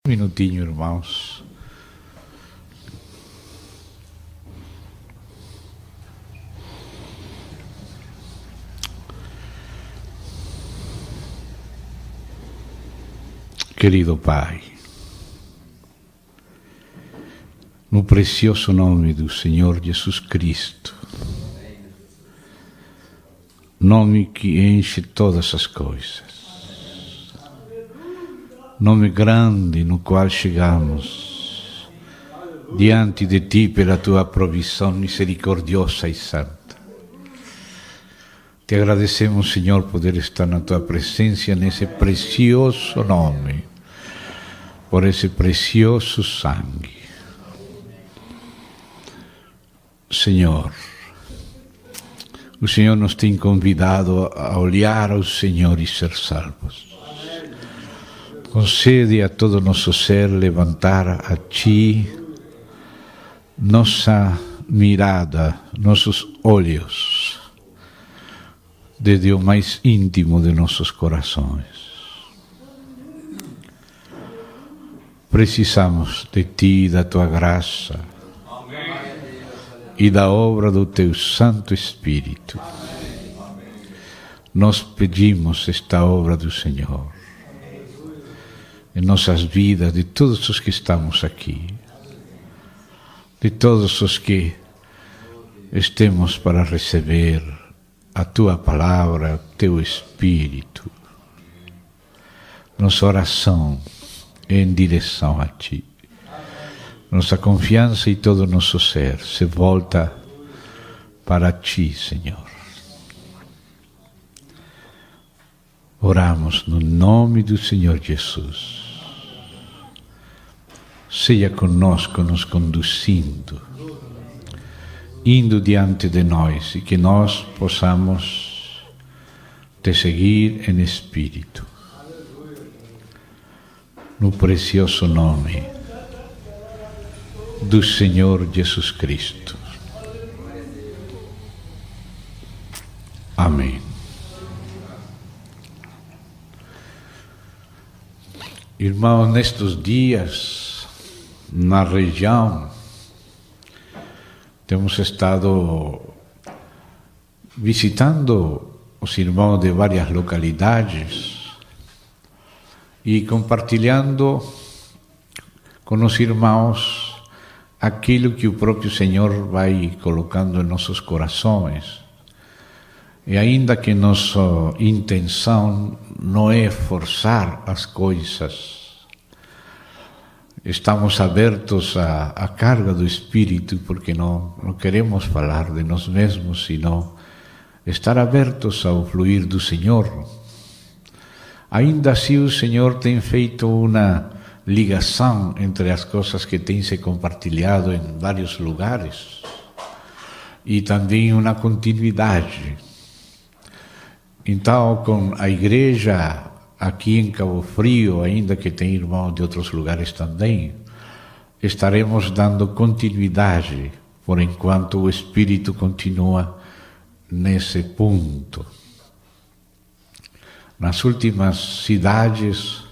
Um minutinho, irmãos. Querido Pai, no precioso nome do Senhor Jesus Cristo, nome que enche todas as coisas, nome grande no qual chegamos diante de Ti pela Tua provisão misericordiosa e santa. Te agradecemos, Senhor, poder estar na Tua presença nesse precioso nome, por esse precioso sangue. Senhor, o Senhor nos tem convidado a olhar ao Senhor e ser salvos. Concede a todo nosso ser levantar a Ti nossa mirada, nossos olhos, desde o mais íntimo de nossos corações. Precisamos de Ti, da Tua graça e da obra do Teu Santo Espírito. Nós pedimos esta obra do Senhor em nossas vidas, de todos os que estamos aqui, de todos os que estemos para receber a Tua palavra, o Teu Espírito. Nossa oração é em direção a Ti. Nossa confiança e todo o nosso ser se volta para Ti, Senhor. Oramos no nome do Senhor Jesus. Seja conosco, nos conduzindo, indo diante de nós, e que nós possamos Te seguir em espírito. No precioso nome do Senhor Jesus Cristo. Amém. Irmãos, nestes dias, na região, temos estado visitando os irmãos de várias localidades e compartilhando com os irmãos aquilo que o próprio Senhor vai colocando em nossos corações. E ainda que nossa intenção não é forçar as coisas, estamos abertos à carga do Espírito, porque não queremos falar de nós mesmos, sino estar abertos ao fluir do Senhor. Ainda assim o Senhor tem feito uma ligação entre as coisas que têm se compartilhado em vários lugares e também uma continuidade. Então, com a igreja aqui em Cabo Frio, ainda que tem irmãos de outros lugares também, estaremos dando continuidade, por enquanto o Espírito continua nesse ponto. Nas últimas cidades,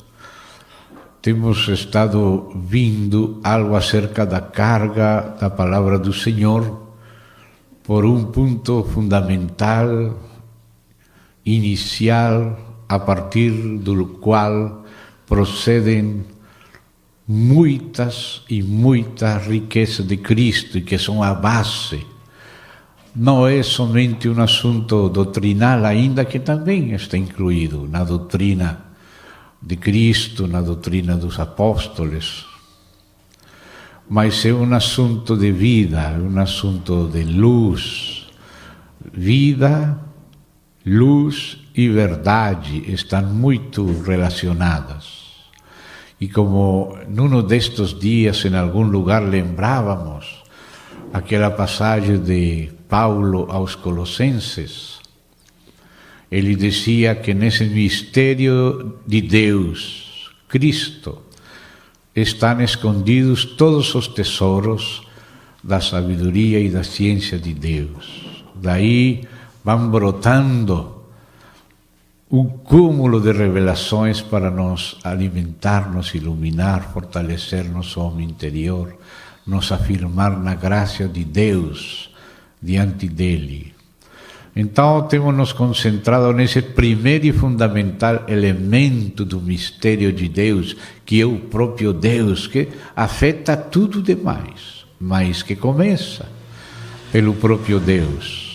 temos estado vindo algo acerca da carga da palavra do Senhor por um ponto fundamental, inicial, a partir do qual procedem muitas e muitas riquezas de Cristo, que são a base. Não é somente um assunto doutrinal, ainda que também está incluído na doutrina de Cristo, na doutrina dos apóstolos, mas é um assunto de vida, é um assunto de luz. Vida, luz e verdade estão muito relacionadas. E como num destes dias, em algum lugar, lembrávamos aquela passagem de Paulo aos Colossenses, ele dizia que nesse mistério de Deus, Cristo, estão escondidos todos os tesouros da sabedoria e da ciência de Deus. Daí vão brotando um cúmulo de revelações para nos alimentar, nos iluminar, fortalecer nosso homem interior, nos afirmar na graça de Deus diante dele. Então temos nos concentrado nesse primeiro e fundamental elemento do mistério de Deus, que é o próprio Deus, que afeta tudo demais, mas que começa pelo próprio Deus.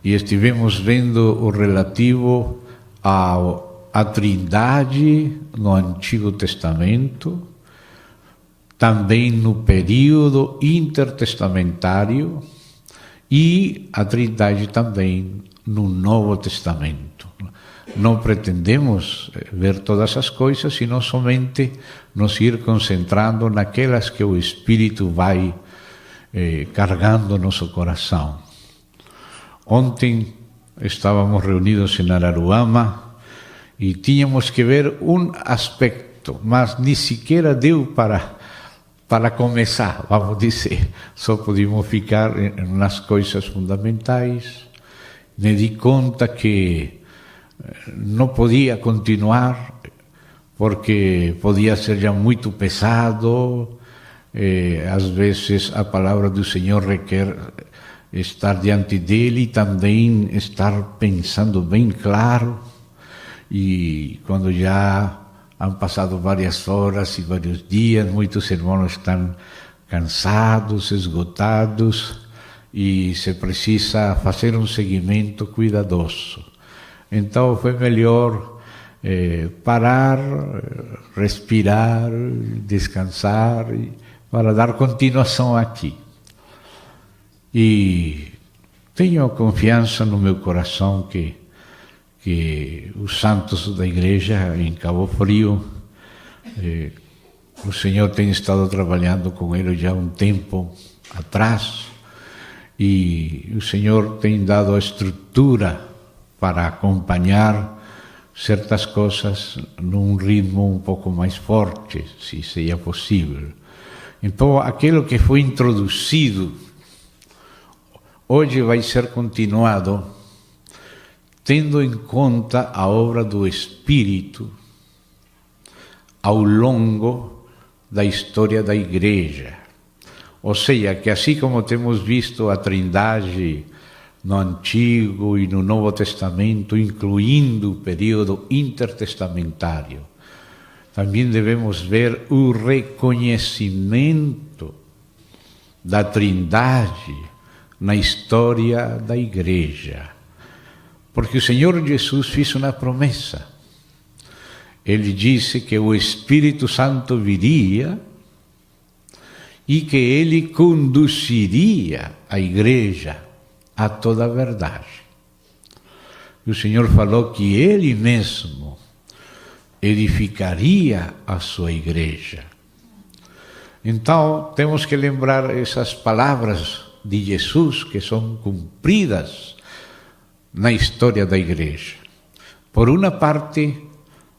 E estivemos vendo o relativo à Trindade no Antigo Testamento, também no período intertestamentário, e a Trindade também no Novo Testamento. Não pretendemos ver todas as coisas, senão somente nos ir concentrando naquelas que o Espírito vai carregando nosso coração. Ontem estávamos reunidos em Araruama e tínhamos que ver um aspecto, mas nem sequer deu para começar, vamos dizer. Só podíamos ficar nas coisas fundamentais. Me di conta que não podia continuar, porque podia ser já muito pesado. Às vezes a palavra do Senhor requer estar diante dele e também estar pensando bem claro. E quando já han passado várias horas e vários dias, muitos irmãos estão cansados, esgotados, e se precisa fazer um seguimento cuidadoso. Então foi melhor parar, respirar, descansar, para dar continuação aqui. E tenho confiança no meu coração que os santos da igreja em Cabo Frio, o Senhor tem estado trabalhando com eles já há um tempo atrás, e o Senhor tem dado a estrutura para acompanhar certas coisas num ritmo um pouco mais forte, se seja possível. Então, aquilo que foi introduzido hoje vai ser continuado, tendo em conta a obra do Espírito ao longo da história da Igreja. Ou seja, que assim como temos visto a Trindade no Antigo e no Novo Testamento, incluindo o período intertestamentário, também devemos ver o reconhecimento da Trindade na história da Igreja. Porque o Senhor Jesus fez uma promessa. Ele disse que o Espírito Santo viria e que ele conduziria a Igreja a toda a verdade. E o Senhor falou que ele mesmo edificaria a sua Igreja. Então, temos que lembrar essas palavras de Jesus que são cumpridas na história da Igreja. Por uma parte,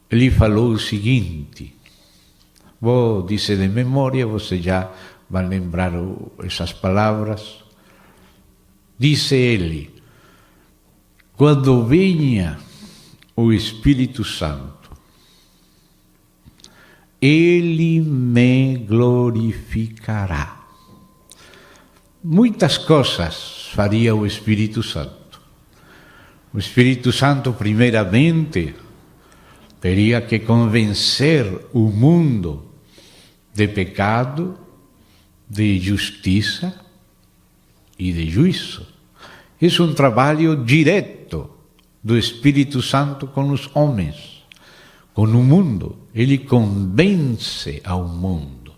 ele falou o seguinte, vou dizer de memória, você já vai lembrar essas palavras. Disse ele, quando venha o Espírito Santo, ele me glorificará. Muitas coisas faria o Espírito Santo. O Espírito Santo, primeiramente, teria que convencer o mundo de pecado, de justiça e de juízo. Isso é um trabalho direto do Espírito Santo com os homens, com o mundo. Ele convence ao mundo.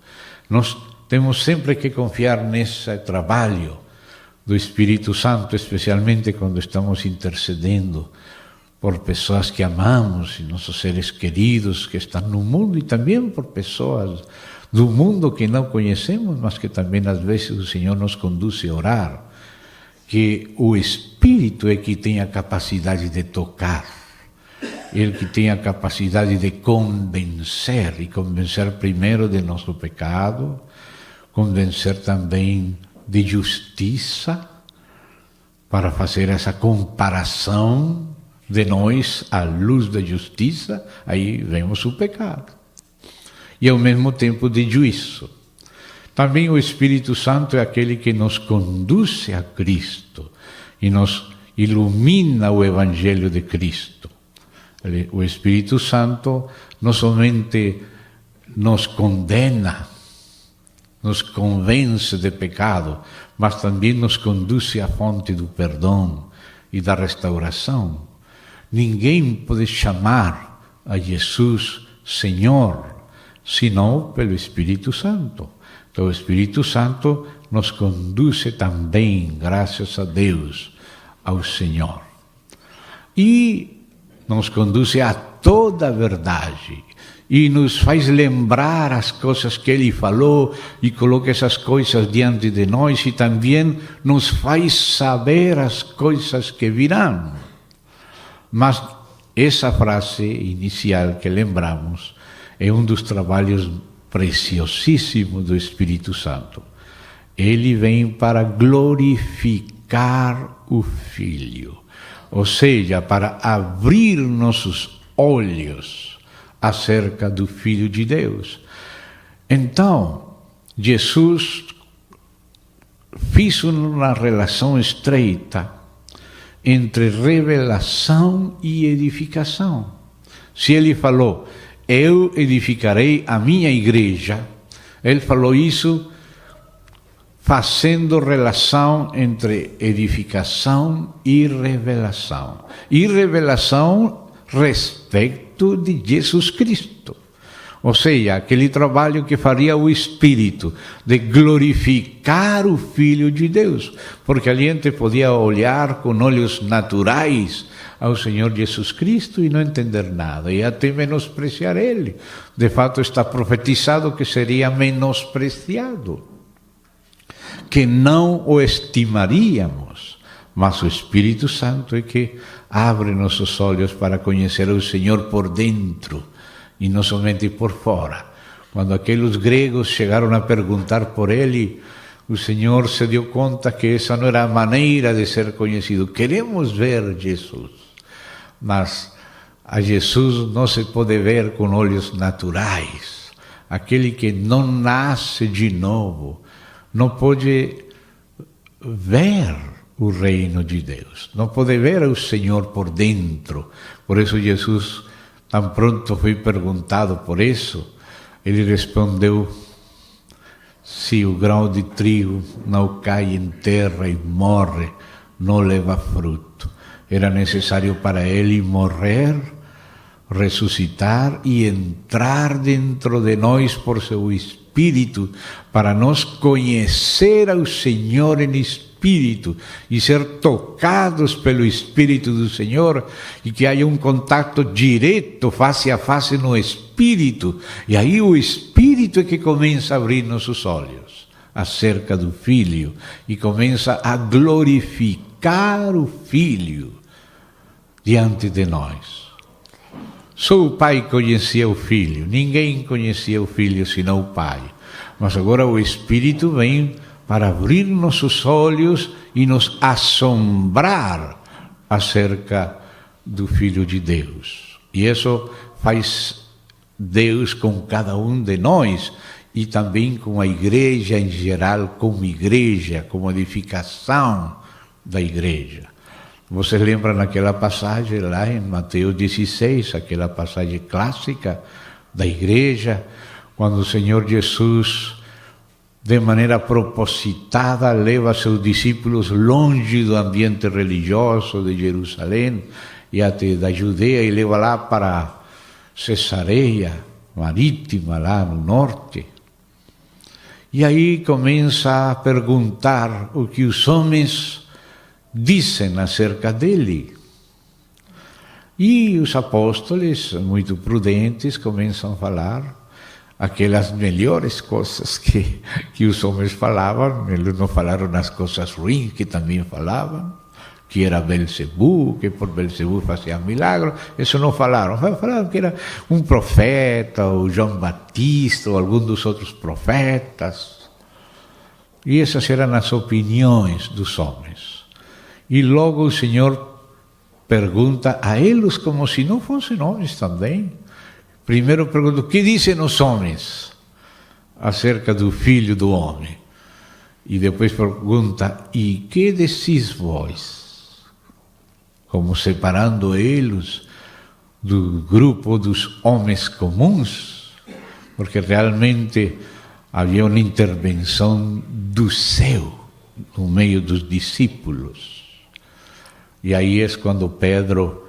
Nós temos sempre que confiar nesse trabalho do Espírito Santo, especialmente quando estamos intercedendo por pessoas que amamos, nossos seres queridos que estão no mundo, e também por pessoas do mundo que não conhecemos, mas que também às vezes o Senhor nos conduz a orar. Que o Espírito é que tem a capacidade de tocar, ele que tem a capacidade de convencer, e convencer primeiro de nosso pecado, convencer também de justiça, para fazer essa comparação de nós a luz da justiça, aí vemos o pecado. E ao mesmo tempo de juízo. Também o Espírito Santo é aquele que nos conduz a Cristo e nos ilumina o Evangelho de Cristo. O Espírito Santo não somente nos condena, nos convence de pecado, mas também nos conduz à fonte do perdão e da restauração. Ninguém pode chamar a Jesus Senhor, senão pelo Espírito Santo. Então o Espírito Santo nos conduz também, graças a Deus, ao Senhor. E nos conduz a toda a verdade. E nos faz lembrar as coisas que Ele falou e coloca essas coisas diante de nós e também nos faz saber as coisas que virão. Mas essa frase inicial que lembramos é um dos trabalhos preciosíssimos do Espírito Santo. Ele vem para glorificar o Filho, ou seja, para abrir nossos olhos acerca do Filho de Deus. Então, Jesus fez uma relação estreita entre revelação e edificação. Se ele falou, eu edificarei a minha igreja, ele falou isso fazendo relação entre edificação e revelação. E revelação respeito de Jesus Cristo. Ou seja, aquele trabalho que faria o Espírito de glorificar o Filho de Deus. Porque a gente podia olhar com olhos naturais ao Senhor Jesus Cristo e não entender nada, e até menospreciar Ele. De fato, está profetizado que seria menospreciado, que não o estimaríamos, mas o Espírito Santo é que abre nossos olhos para conhecer o Senhor por dentro e não somente por fora. Quando aqueles gregos chegaram a perguntar por Ele, o Senhor se deu conta que essa não era a maneira de ser conhecido. Queremos ver Jesus, mas a Jesus não se pode ver com olhos naturais. Aquele que não nasce de novo não pode ver o reino de Deus, não pode ver o Senhor por dentro. Por isso Jesus, tão pronto foi perguntado por isso, ele respondeu, se o grão de trigo não cai em terra e morre, não leva fruto. Era necessário para ele morrer, ressuscitar e entrar dentro de nós por seu Espírito, para nós conhecer ao Senhor em Espírito e ser tocados pelo Espírito do Senhor, e que haja um contato direto, face a face no Espírito, e aí o Espírito é que começa a abrir nossos olhos acerca do Filho e começa a glorificar o Filho diante de nós. Só o Pai conhecia o Filho, ninguém conhecia o Filho senão o Pai. Mas agora o Espírito vem para abrir nossos olhos e nos assombrar acerca do Filho de Deus. E isso faz Deus com cada um de nós e também com a igreja em geral, como igreja, como edificação da igreja. Vocês lembram naquela passagem lá em Mateus 16, aquela passagem clássica da igreja, quando o Senhor Jesus, de maneira propositada, leva seus discípulos longe do ambiente religioso de Jerusalém e até da Judeia, e leva lá para Cesareia Marítima, lá no norte. E aí começa a perguntar o que os homens dizem acerca dele. E os apóstolos, muito prudentes, começam a falar aquelas melhores coisas que os homens falavam. Eles não falaram as coisas ruins que também falavam, que era Belzebu, que por Belzebu fazia milagros. Isso não falaram. Falaram que era um profeta, ou João Batista, ou algum dos outros profetas. E essas eram as opiniões dos homens. E logo o Senhor pergunta a eles como se não fossem homens também. Primeiro pergunta: o que dizem os homens acerca do Filho do Homem? E depois pergunta: e que decís vós? Como separando eles do grupo dos homens comuns, porque realmente havia uma intervenção do céu no meio dos discípulos. E aí é quando Pedro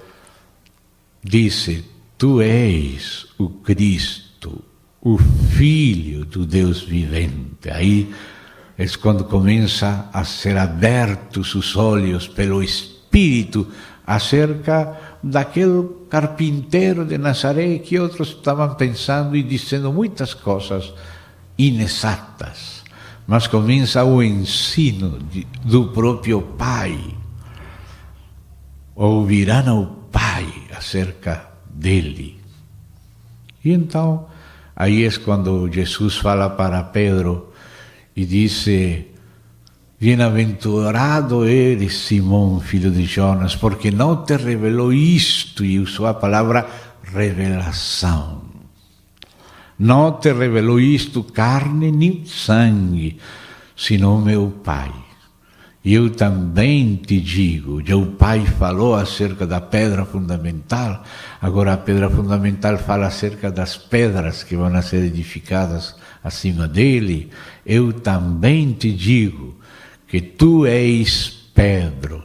disse: tu és o Cristo, o Filho do Deus vivente. Aí é quando começa a ser abertos os olhos pelo Espírito acerca daquele carpinteiro de Nazaré que outros estavam pensando e dizendo muitas coisas inexatas. Mas começa o ensino do próprio Pai. Ouvirão ao Pai acerca dele. E então, aí é quando Jesus fala para Pedro e disse: bem-aventurado eres, Simão, filho de Jonas, porque não te revelou isto, e usou a palavra revelação. Não te revelou isto carne nem sangue, senão meu Pai. E eu também te digo, já o Pai falou acerca da pedra fundamental, agora a pedra fundamental fala acerca das pedras que vão ser edificadas acima dele. Eu também te digo que tu és Pedro,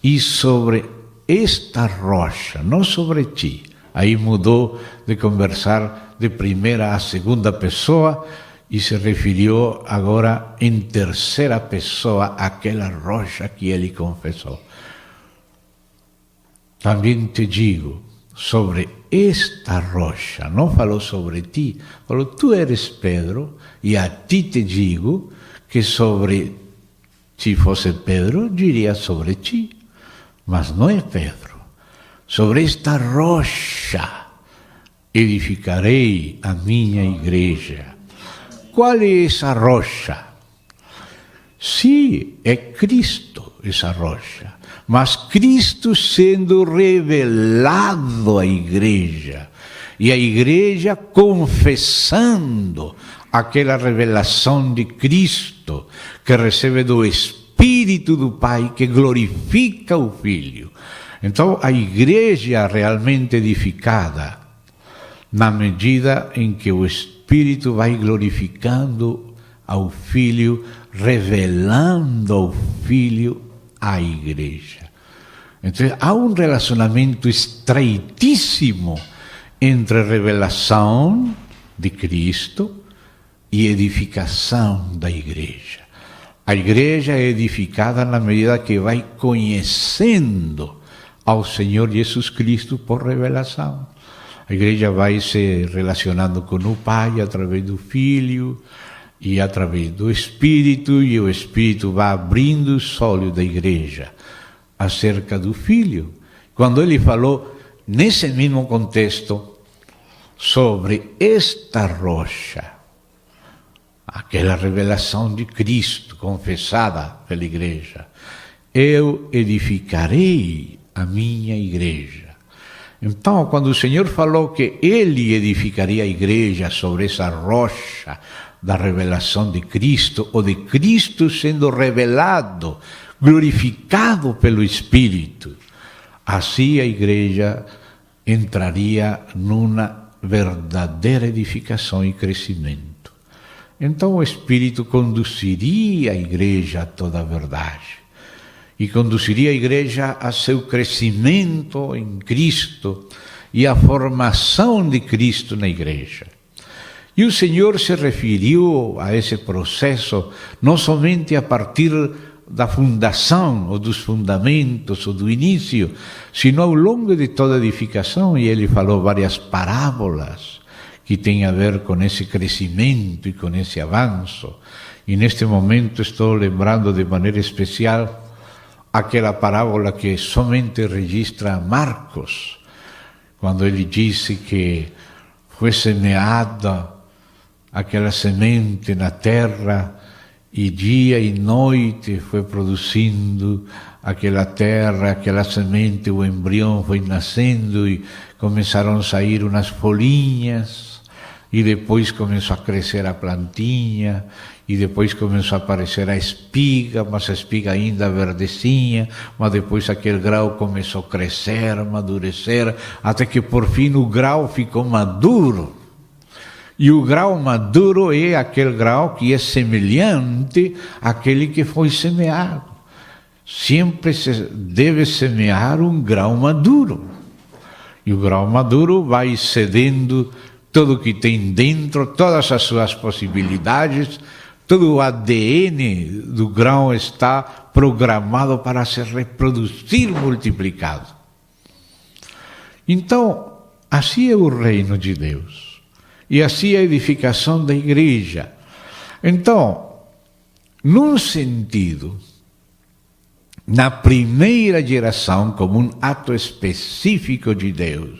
e sobre esta rocha, não sobre ti. Aí mudou de conversar de primeira a segunda pessoa e se referiu agora em terceira pessoa àquela rocha que ele confessou. Também te digo, sobre esta rocha, não falou sobre ti, falou: tu eres Pedro, e a ti te digo que sobre, se fosse Pedro, diria sobre ti, mas não é Pedro. Sobre esta rocha edificarei a minha igreja. Qual é essa rocha? Sim, é Cristo essa rocha, mas Cristo sendo revelado à igreja, e a igreja confessando aquela revelação de Cristo, que recebe do Espírito do Pai, que glorifica o Filho. Então, a igreja realmente edificada, na medida em que o Espírito vai glorificando ao Filho, revelando ao Filho a igreja. Então, há um relacionamento estreitíssimo entre revelação de Cristo e edificação da igreja. A igreja é edificada na medida que vai conhecendo ao Senhor Jesus Cristo por revelação. A igreja vai se relacionando com o Pai através do Filho e através do Espírito, e o Espírito vai abrindo os olhos da igreja acerca do Filho. Quando ele falou, nesse mesmo contexto, sobre esta rocha, aquela revelação de Cristo confessada pela igreja, eu edificarei a minha igreja. Então, quando o Senhor falou que Ele edificaria a igreja sobre essa rocha da revelação de Cristo, ou de Cristo sendo revelado, glorificado pelo Espírito, assim a igreja entraria numa verdadeira edificação e crescimento. Então o Espírito conduziria a igreja a toda a verdade. E conduziria a igreja a seu crescimento em Cristo e a formação de Cristo na igreja. E o Senhor se referiu a esse processo não somente a partir da fundação, ou dos fundamentos, ou do início, sino ao longo de toda a edificação, e ele falou várias parábolas que têm a ver com esse crescimento e com esse avanço. E neste momento estou lembrando de maneira especial aquela parábola que somente registra Marcos, quando ele disse que foi semeada aquela semente na terra e dia e noite foi produzindo aquela terra, aquela semente, o embrião foi nascendo e começaram a sair umas folhinhas, e depois começou a crescer a plantinha, e depois começou a aparecer a espiga, mas a espiga ainda verdecinha, mas depois aquele grau começou a crescer, amadurecer, até que por fim o grau ficou maduro. E o grau maduro é aquele grau que é semelhante àquele que foi semeado. Sempre se deve semear um grau maduro. E o grau maduro vai cedendo tudo o que tem dentro, todas as suas possibilidades, todo o ADN do grão está programado para se reproduzir multiplicado. Então, assim é o reino de Deus. E assim é a edificação da igreja. Então, num sentido, na primeira geração, como um ato específico de Deus,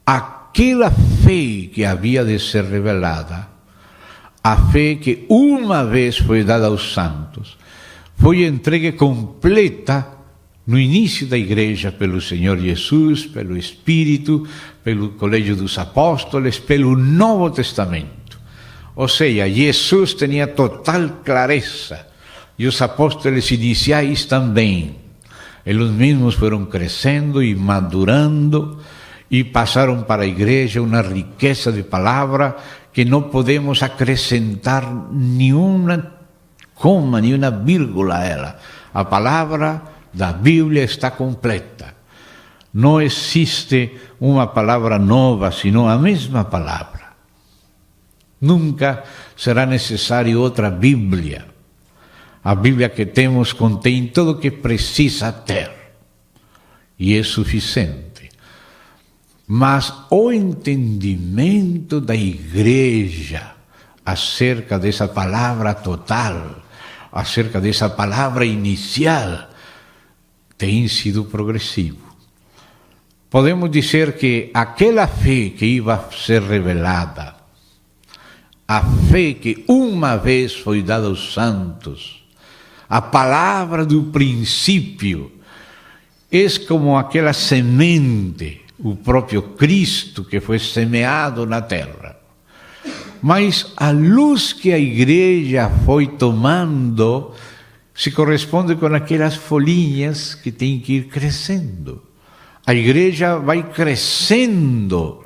aquela fé que havia de ser revelada, a fé que uma vez foi dada aos santos, foi entregue completa no início da igreja pelo Senhor Jesus, pelo Espírito, pelo Colégio dos Apóstolos, pelo Novo Testamento. Ou seja, Jesus tinha total clareza, e os apóstolos iniciais também. Eles mesmos foram crescendo e madurando, e passaram para a igreja uma riqueza de palavra que não podemos acrescentar nenhuma coma, nenhuma vírgula a ela. A palavra da Bíblia está completa. Não existe uma palavra nova, senão a mesma palavra. Nunca será necessário outra Bíblia. A Bíblia que temos contém tudo o que precisa ter. E é suficiente. Mas o entendimento da igreja acerca dessa palavra total, acerca dessa palavra inicial, tem sido progressivo. Podemos dizer que aquela fé que ia ser revelada, a fé que uma vez foi dada aos santos, a palavra do princípio, é como aquela semente, o próprio Cristo que foi semeado na terra. Mas a luz que a igreja foi tomando se corresponde com aquelas folhinhas que têm que ir crescendo. A igreja vai crescendo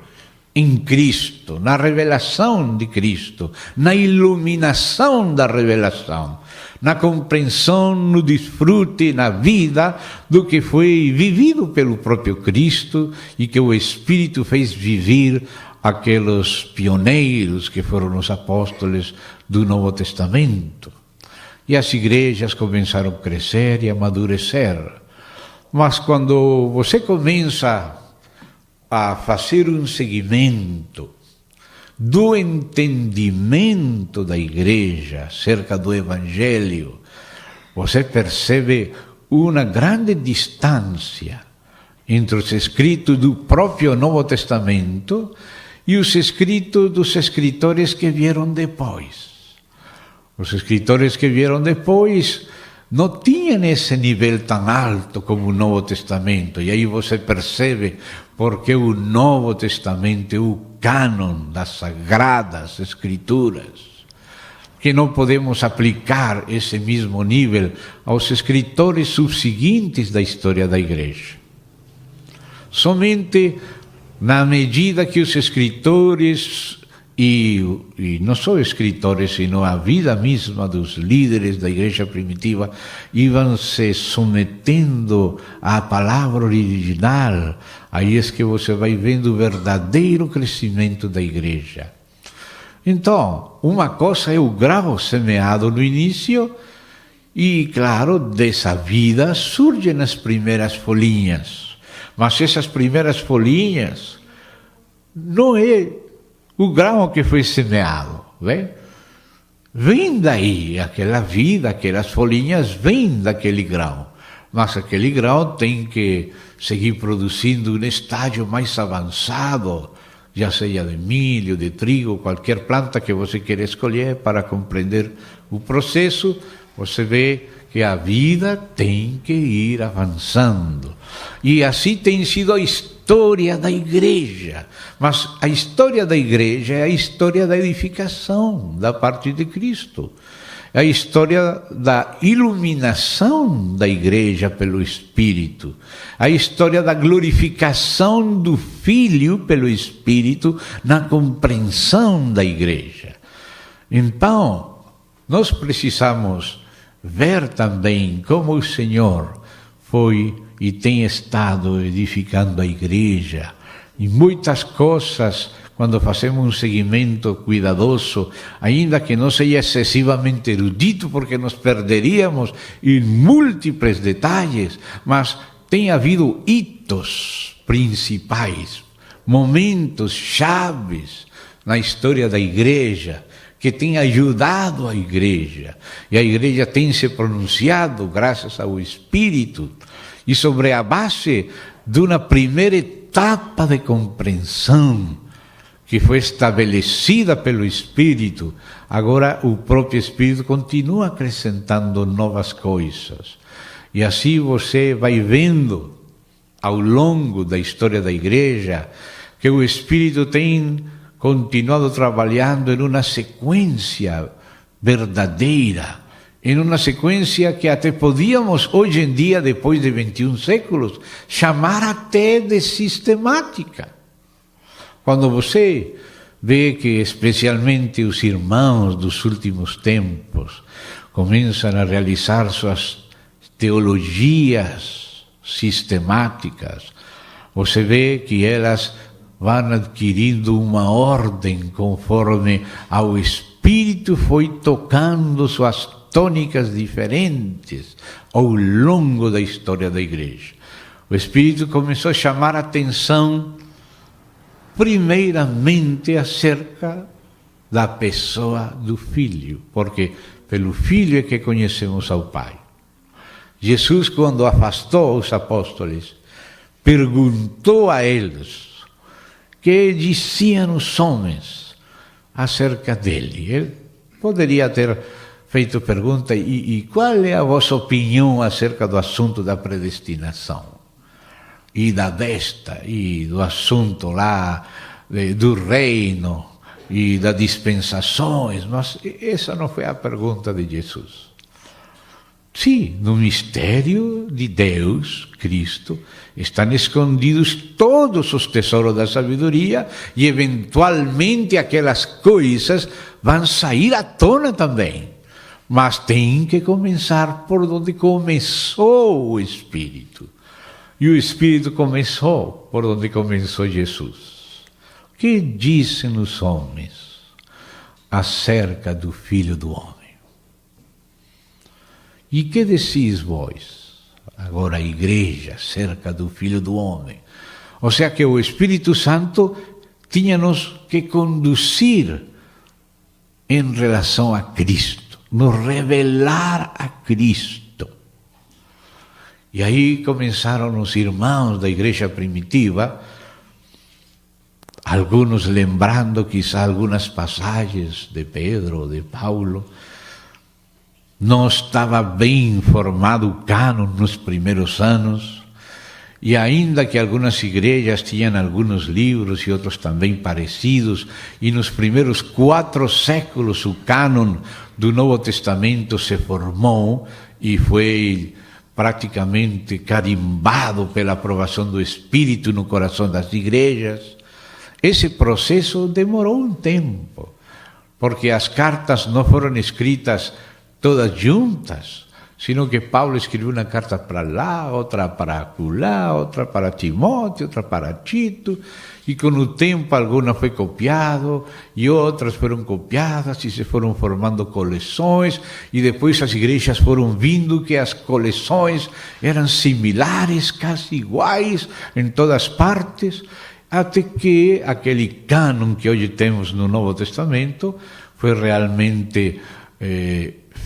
em Cristo, na revelação de Cristo, na iluminação da revelação, na compreensão, no desfrute, na vida do que foi vivido pelo próprio Cristo e que o Espírito fez viver aqueles pioneiros que foram os apóstolos do Novo Testamento. E as igrejas começaram a crescer e a amadurecer. Mas quando você começa a fazer um seguimento do entendimento da igreja acerca do Evangelho, você percebe uma grande distância entre os escritos do próprio Novo Testamento e os escritos dos escritores que vieram depois. Os escritores que vieram depois não tinham esse nível tão alto como o Novo Testamento. E aí você percebe porque o Novo Testamento é o cânon das Sagradas Escrituras, que não podemos aplicar esse mesmo nível aos escritores subseguintes da história da igreja. Somente na medida que os escritores, e não só escritores, sino a vida mesma dos líderes da igreja primitiva, iam se submetendo à palavra original, aí é que você vai vendo o verdadeiro crescimento da igreja. Então, uma coisa é o grão semeado no início, e claro, dessa vida surgem as primeiras folhinhas. Mas essas primeiras folhinhas não é o grão que foi semeado, vem daí, aquela vida, aquelas folhinhas vêm daquele grão, mas aquele grão tem que seguir produzindo um estágio mais avançado, já seja de milho, de trigo, qualquer planta que você queira escolher para compreender o processo, você vê que a vida tem que ir avançando. E assim tem sido a história da igreja. Mas a história da igreja é a história da edificação da parte de Cristo. É a história da iluminação da igreja pelo Espírito. A história da glorificação do Filho pelo Espírito na compreensão da igreja. Então, nós precisamos ver também como o Senhor foi e tem estado edificando a igreja. E muitas coisas, quando fazemos um seguimento cuidadoso, ainda que não seja excessivamente erudito, porque nos perderíamos em múltiplos detalhes, mas tem havido hitos principais, momentos chaves na história da igreja, que tem ajudado a igreja, e a igreja tem se pronunciado graças ao Espírito, e sobre a base de uma primeira etapa de compreensão, que foi estabelecida pelo Espírito, agora o próprio Espírito continua acrescentando novas coisas. E assim você vai vendo, ao longo da história da igreja, que o Espírito tem continuado trabalhando em uma sequência verdadeira, em uma sequência que até podíamos, hoje em dia, depois de 21 séculos, chamar até de sistemática. Quando você vê que, especialmente os irmãos dos últimos tempos, começam a realizar suas teologias sistemáticas, você vê que elas vão adquirindo uma ordem conforme ao Espírito foi tocando suas tônicas diferentes ao longo da história da igreja. O Espírito começou a chamar a atenção primeiramente acerca da pessoa do Filho, porque pelo Filho é que conhecemos ao Pai. Jesus, quando afastou os apóstolos, perguntou a eles que diziam os homens acerca dele. Ele poderia ter feito pergunta, e qual é a vossa opinião acerca do assunto da predestinação? E da besta, e do assunto lá do reino, e das dispensações, mas essa não foi a pergunta de Jesus. Sim, no mistério de Deus, Cristo, estão escondidos todos os tesouros da sabedoria e, eventualmente, aquelas coisas vão sair à tona também. Mas tem que começar por onde começou o Espírito. E o Espírito começou por onde começou Jesus. O que dizem os homens acerca do Filho do Homem? E que decís vós, agora a igreja, acerca do Filho do Homem? Ou seja, que o Espírito Santo tinha-nos que conduzir em relação a Cristo, nos revelar a Cristo. E aí começaram os irmãos da igreja primitiva, alguns lembrando quizá algumas passagens de Pedro ou de Paulo. Não estava bem formado o cânon nos primeiros anos, e ainda que algumas igrejas tinham alguns livros e outros também parecidos, e nos primeiros 4 séculos o cânon do Novo Testamento se formou e foi praticamente carimbado pela aprovação do Espírito no coração das igrejas. Esse processo demorou um tempo, porque as cartas não foram escritas todas juntas, sino que Paulo escreveu uma carta para lá, outra para acolá, outra para Timóteo, outra para Tito, e com o tempo alguma foi copiado, e outras foram copiadas, e se foram formando coleções, e depois as igrejas foram vindo que as coleções eram similares, quase iguais, em todas partes, até que aquele cânon que hoje temos no Novo Testamento foi realmente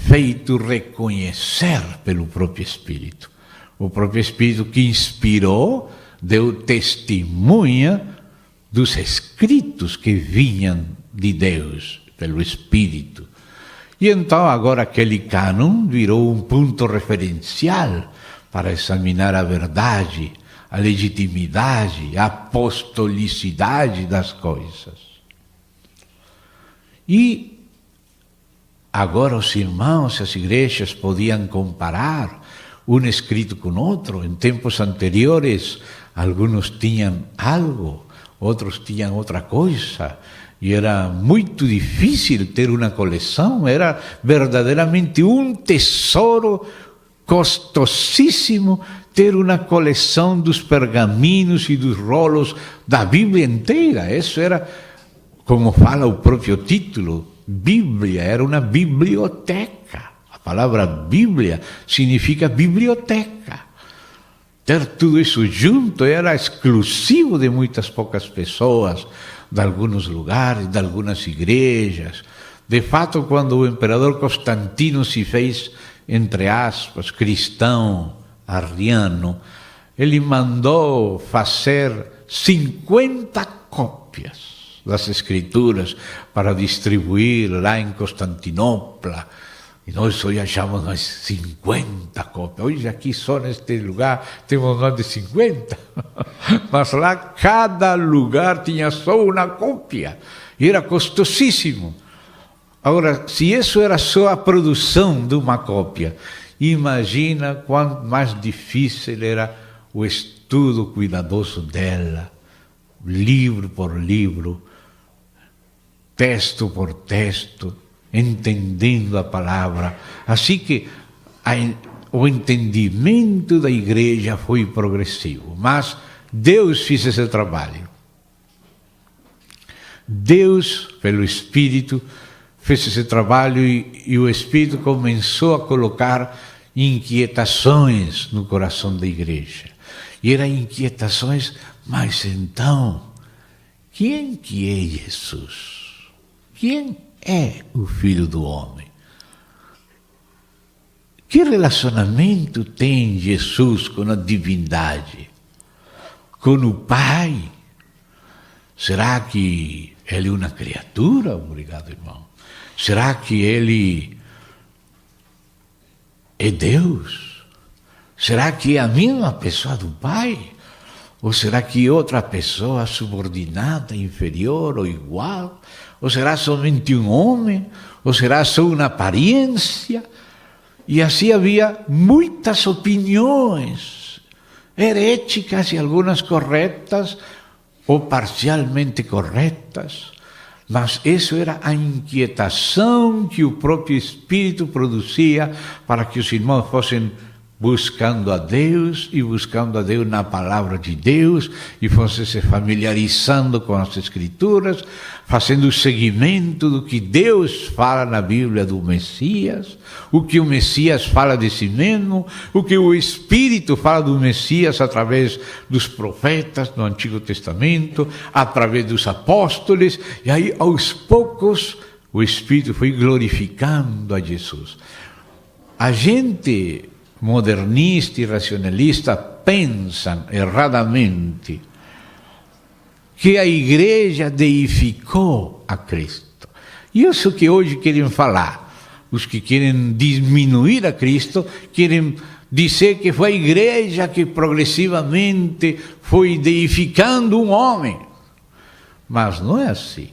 feito reconhecer pelo próprio Espírito. O próprio Espírito que inspirou, deu testemunha dos escritos que vinham de Deus, pelo Espírito. E então agora aquele cânon virou um ponto referencial para examinar a verdade, a legitimidade, a apostolicidade das coisas. E agora os irmãos, as igrejas podiam comparar um escrito com outro. Em tempos anteriores, alguns tinham algo, outros tinham outra coisa. E era muito difícil ter uma coleção, era verdadeiramente um tesouro costosíssimo ter uma coleção dos pergaminhos e dos rolos da Bíblia inteira. Isso era, como fala o próprio título, Bíblia, era uma biblioteca. A palavra Bíblia significa biblioteca. Ter tudo isso junto era exclusivo de muitas poucas pessoas, de alguns lugares, de algumas igrejas. De fato, quando o imperador Constantino se fez, entre aspas, cristão, arriano, ele mandou fazer 50 cópias das Escrituras para distribuir lá em Constantinopla. E nós hoje achamos mais 50 cópias. Hoje aqui só neste lugar temos mais de 50. Mas lá cada lugar tinha só uma cópia. E era costosíssimo. Agora, se isso era só a produção de uma cópia, imagina quanto mais difícil era o estudo cuidadoso dela, livro por livro, texto por texto, entendendo a palavra. Assim que o entendimento da igreja foi progressivo, mas Deus fez esse trabalho. Deus, pelo Espírito, fez esse trabalho e o Espírito começou a colocar inquietações no coração da igreja. E eram inquietações, mas então, quem que é Jesus? Quem é o Filho do Homem? Que relacionamento tem Jesus com a divindade? Com o Pai? Será que ele é uma criatura? Obrigado, irmão. Será que ele é Deus? Será que é a mesma pessoa do Pai? Ou será que é outra pessoa subordinada, inferior ou igual? Ou será somente um homem? Ou será só uma aparência? E assim havia muitas opiniões heréticas e algumas corretas ou parcialmente corretas. Mas isso era a inquietação que o próprio Espírito produzia para que os irmãos fossem buscando a Deus e buscando a Deus na palavra de Deus e fossem se familiarizando com as Escrituras, fazendo o seguimento do que Deus fala na Bíblia do Messias, o que o Messias fala de si mesmo, o que o Espírito fala do Messias através dos profetas no Antigo Testamento, através dos apóstolos, e aí aos poucos o Espírito foi glorificando a Jesus. A gente modernista e racionalista pensam erradamente que a igreja deificou a Cristo. Isso que hoje querem falar, os que querem diminuir a Cristo, querem dizer que foi a igreja que progressivamente foi deificando um homem. Mas não é assim.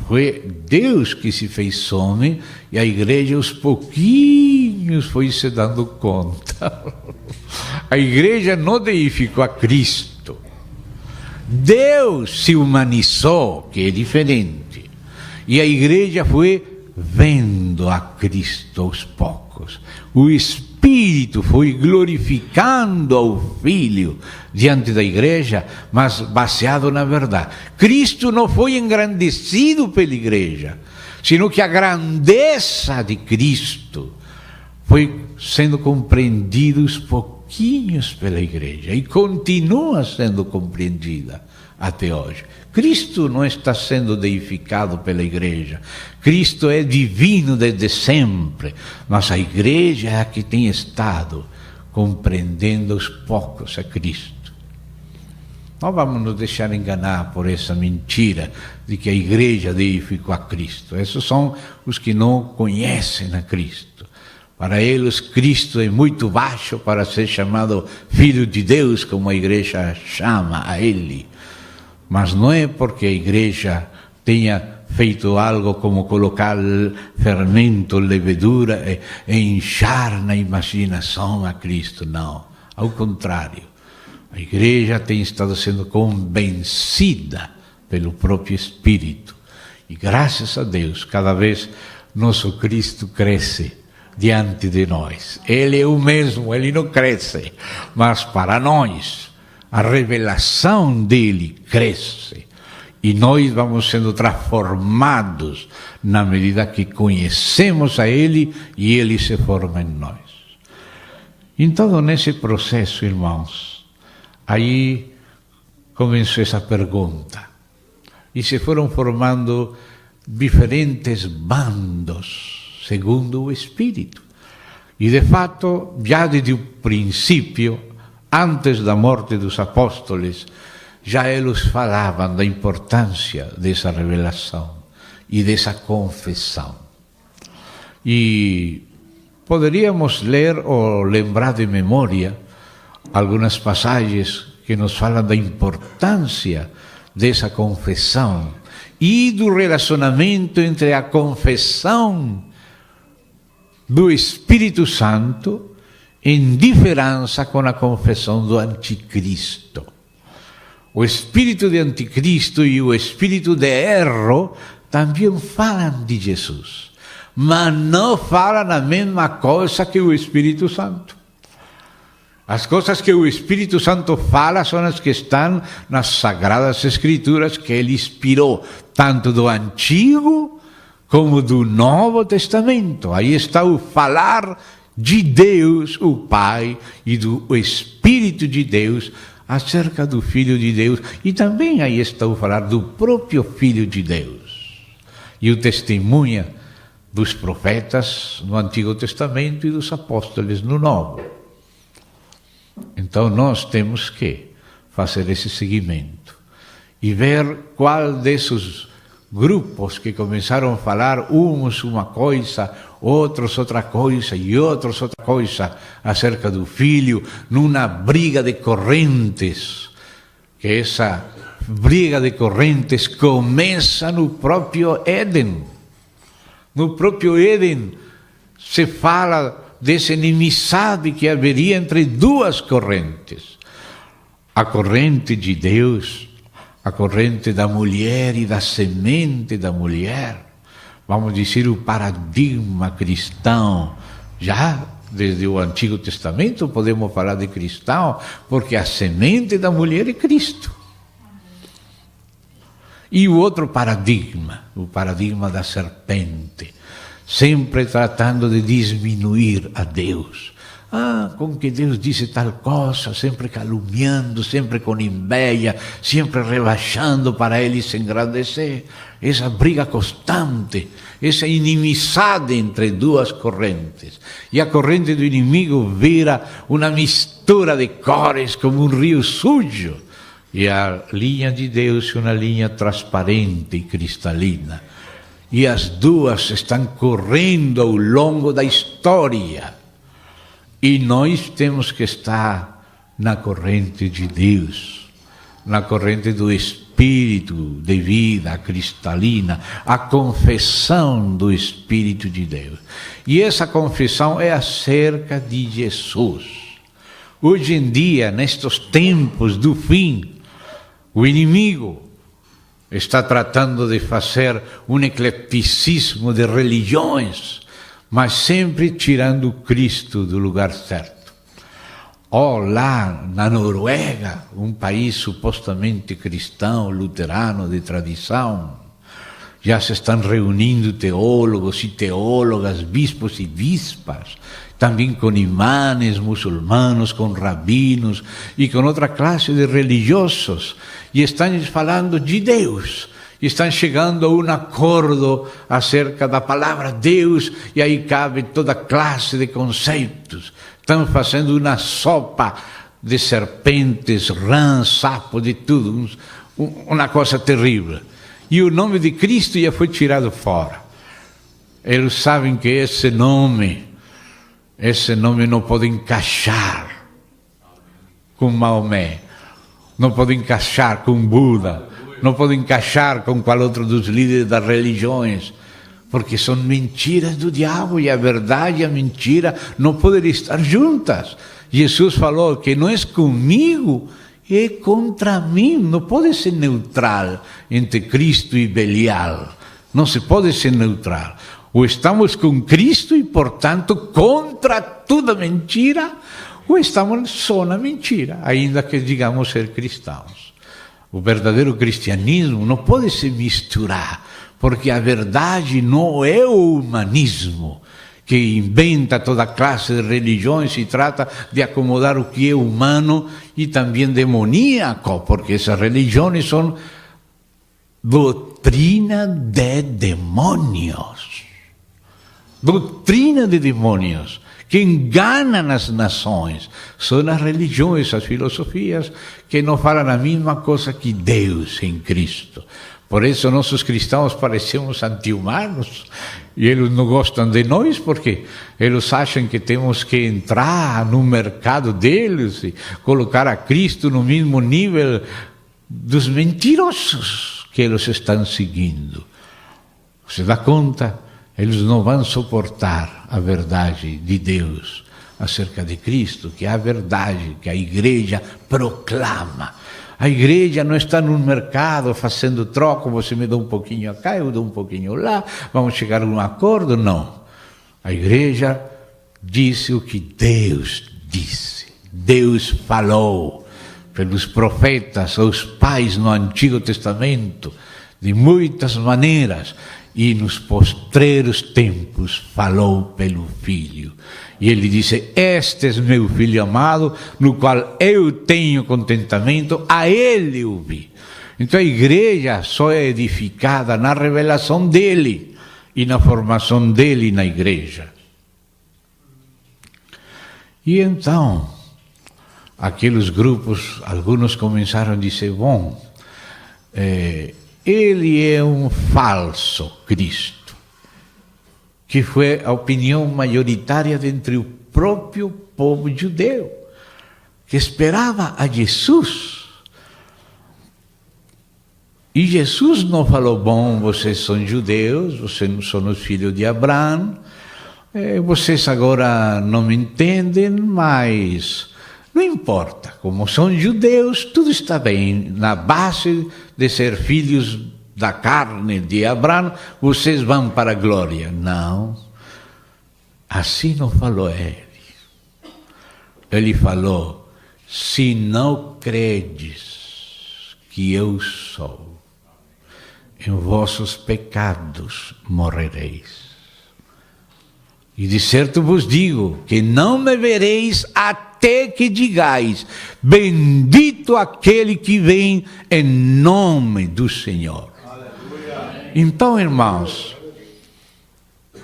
Foi Deus que se fez homem e a igreja aos pouquinhos foi se dando conta. A igreja não deificou a Cristo. Deus se humanizou, que é diferente. E a igreja foi vendo a Cristo aos poucos. O Espírito foi glorificando ao Filho diante da igreja, mas baseado na verdade. Cristo não foi engrandecido pela igreja, sino que a grandeza de Cristo foi sendo compreendida aos pouquinhos pela igreja e continua sendo compreendida até hoje. Cristo não está sendo deificado pela igreja. Cristo é divino desde sempre, mas a igreja é a que tem estado compreendendo aos poucos a Cristo. Não vamos nos deixar enganar por essa mentira de que a igreja deificou a Cristo. Esses são os que não conhecem a Cristo. Para eles, Cristo é muito baixo para ser chamado Filho de Deus, como a igreja chama a Ele. Mas não é porque a igreja tenha feito algo como colocar fermento, levedura e inchar na imaginação a Cristo. Não, ao contrário. A igreja tem estado sendo convencida pelo próprio Espírito. E graças a Deus, cada vez nosso Cristo cresce diante de nós. Ele é o mesmo, ele não cresce. Mas para nós, a revelação dele cresce. E nós vamos sendo transformados na medida que conhecemos a ele e ele se forma em nós. Então, nesse processo, irmãos, aí começou essa pergunta. E se foram formando diferentes bandos, segundo o Espírito. E, de fato, já desde o princípio, antes da morte dos apóstolos, já eles falavam da importância dessa revelação e dessa confissão. E poderíamos ler ou lembrar de memória algumas passagens que nos falam da importância dessa confissão e do relacionamento entre a confissão do Espírito Santo em diferença com a confissão do Anticristo. O espírito de Anticristo e o espírito de erro também falam de Jesus, mas não falam a mesma coisa que o Espírito Santo. As coisas que o Espírito Santo fala são as que estão nas Sagradas Escrituras que ele inspirou, tanto do Antigo como do Novo Testamento. Aí está o falar de Deus, o Pai, e do Espírito de Deus acerca do Filho de Deus. E também aí está o falar do próprio Filho de Deus. E o testemunho dos profetas no Antigo Testamento e dos apóstolos no Novo. Então nós temos que fazer esse seguimento e ver qual desses grupos que começaram a falar, uns uma coisa, outros outra coisa e outros outra coisa acerca do Filho, numa briga de correntes, que essa briga de correntes começa no próprio Éden. No próprio Éden se fala dessa inimizade que haveria entre duas correntes. A corrente de Deus, a corrente da mulher e da semente da mulher. Vamos dizer, o paradigma cristão. Já desde o Antigo Testamento podemos falar de cristão, porque a semente da mulher é Cristo. E o outro paradigma, o paradigma da serpente, sempre tratando de diminuir a Deus. Com que Deus disse tal coisa, sempre caluniando, sempre com inveja, sempre rebaixando para ele se engrandecer. Essa briga constante, essa inimizade entre duas correntes. E a corrente do inimigo vira uma mistura de cores como um rio sujo. E a linha de Deus é uma linha transparente e cristalina. E as duas estão correndo ao longo da história. E nós temos que estar na corrente de Deus, na corrente do Espírito de vida cristalina, a confissão do Espírito de Deus. E essa confissão é acerca de Jesus. Hoje em dia, nestes tempos do fim, o inimigo está tratando de fazer um ecleticismo de religiões, mas sempre tirando Cristo do lugar certo. Lá na Noruega, um país supostamente cristão, luterano, de tradição, já se estão reunindo teólogos e teólogas, bispos e bispas, também com imãs muçulmanos, com rabinos e com outra classe de religiosos, e estão falando de Deus. Estão chegando a um acordo acerca da palavra Deus, e aí cabe toda classe de conceitos. Estão fazendo uma sopa de serpentes, rãs, sapos, de tudo, uma coisa terrível. E o nome de Cristo já foi tirado fora. Eles sabem que esse nome não pode encaixar com Maomé, não pode encaixar com Buda, não pode encaixar com qual outro dos líderes das religiões, porque são mentiras do diabo, e a verdade e a mentira não podem estar juntas. Jesus falou que não é comigo, é contra mim. Não pode ser neutral entre Cristo e Belial. Não se pode ser neutral. Ou estamos com Cristo e, portanto, contra toda mentira, ou estamos só na mentira, ainda que digamos ser cristãos. O verdadeiro cristianismo não pode se misturar, porque a verdade não é o humanismo, que inventa toda classe de religiões e trata de acomodar o que é humano e também demoníaco, porque essas religiões são doutrina de demônios. Doutrina de demônios que enganam as nações. São as religiões, as filosofias que não falam a mesma coisa que Deus em Cristo. Por isso nossos cristãos parecemos anti-humanos e eles não gostam de nós porque eles acham que temos que entrar no mercado deles e colocar a Cristo no mesmo nível dos mentirosos que eles estão seguindo. Você dá conta? Eles não vão suportar a verdade de Deus acerca de Cristo, que é a verdade que a igreja proclama. A igreja não está no mercado fazendo troca, você me dá um pouquinho cá, eu dou um pouquinho lá, vamos chegar a um acordo, não. A igreja disse o que Deus disse. Deus falou pelos profetas, os pais no Antigo Testamento, de muitas maneiras, e nos postreiros tempos falou pelo Filho. E ele disse: este é meu Filho amado, no qual eu tenho contentamento, a ele ouvi. Então a igreja só é edificada na revelação dele e na formação dele na igreja. E então, aqueles grupos, alguns começaram a dizer: bom, ele é um falso Cristo, que foi a opinião majoritária dentre o próprio povo judeu, que esperava a Jesus. E Jesus não falou: bom, vocês são judeus, vocês não são os filhos de Abraão, vocês agora não me entendem, mas não importa, como são judeus, tudo está bem. Na base de ser filhos da carne de Abraão, vocês vão para a glória. Não, assim não falou ele. Ele falou: se não credes que eu sou, em vossos pecados morrereis. E de certo vos digo que não me vereis até que digais: bendito aquele que vem em nome do Senhor. Aleluia. Então, irmãos,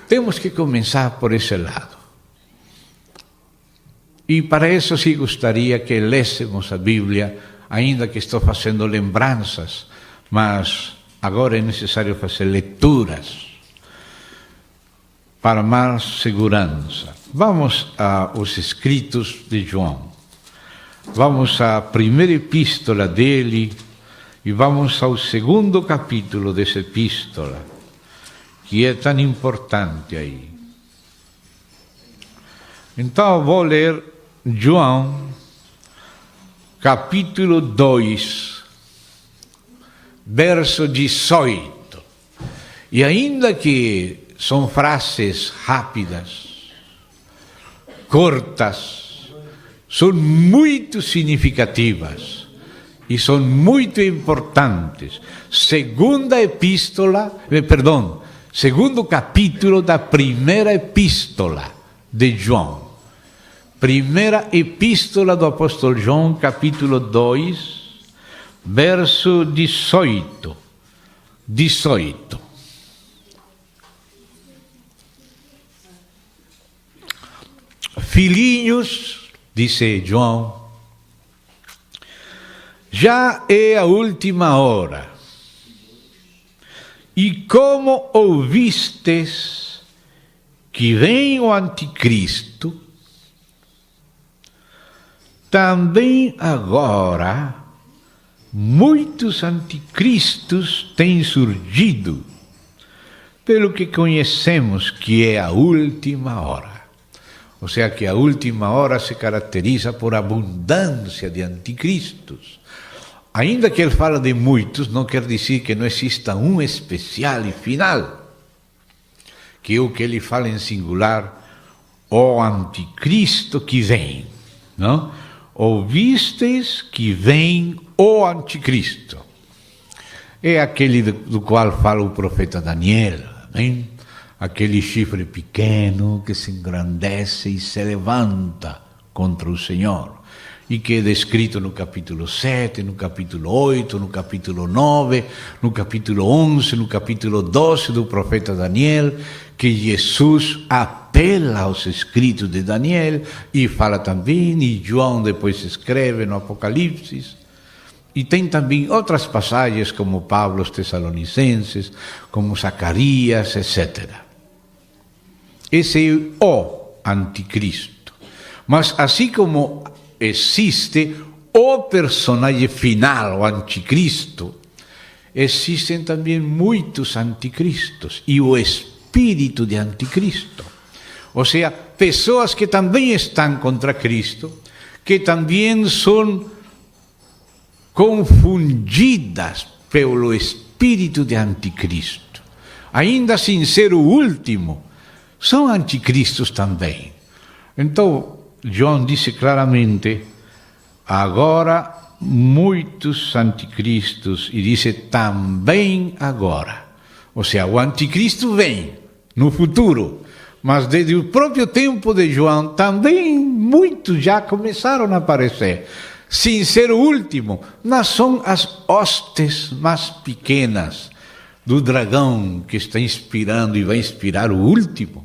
temos que começar por esse lado. E para isso sim gostaria que lêssemos a Bíblia, ainda que estou fazendo lembranças, mas agora é necessário fazer leituras para mais segurança. Vamos aos escritos de João. Vamos à primeira epístola dele e vamos ao segundo capítulo dessa epístola, que é tão importante aí. Então, vou ler João, capítulo 2, verso 18. E ainda que são frases rápidas, curtas, são muito significativas e são muito importantes. Segundo capítulo da primeira epístola de João. Primeira epístola do apóstolo João, capítulo 2, verso 18. 18. Filhinhos, disse João, já é a última hora. E como ouvistes que vem o anticristo, também agora muitos anticristos têm surgido, pelo que conhecemos que é a última hora. Ou seja, que a última hora se caracteriza por abundância de anticristos. Ainda que ele fala de muitos, não quer dizer que não exista um especial e final, que é o que ele fala em singular, o anticristo que vem. Não? Ouvistes que vem o anticristo. É aquele do qual fala o profeta Daniel, amém? Aquele chifre pequeno que se engrandece e se levanta contra o Senhor, e que é descrito no capítulo 7, no capítulo 8, no capítulo 9, no capítulo 11, no capítulo 12 do profeta Daniel, que Jesus apela aos escritos de Daniel e fala também, e João depois escreve no Apocalipse. E tem também outras passagens, como Paulo aos Tessalonicenses, como Zacarias, etc. Esse é o anticristo. Mas assim como existe o personagem final, o anticristo, existem também muitos anticristos e o espírito de anticristo. Ou seja, pessoas que também estão contra Cristo, que também são confundidas pelo espírito de anticristo. Ainda sem ser o último, são anticristos também. Então, João disse claramente, agora muitos anticristos, e disse também agora. Ou seja, o anticristo vem no futuro, mas desde o próprio tempo de João também muitos já começaram a aparecer, sem ser o último, mas são as hostes mais pequenas do dragão que está inspirando e vai inspirar o último.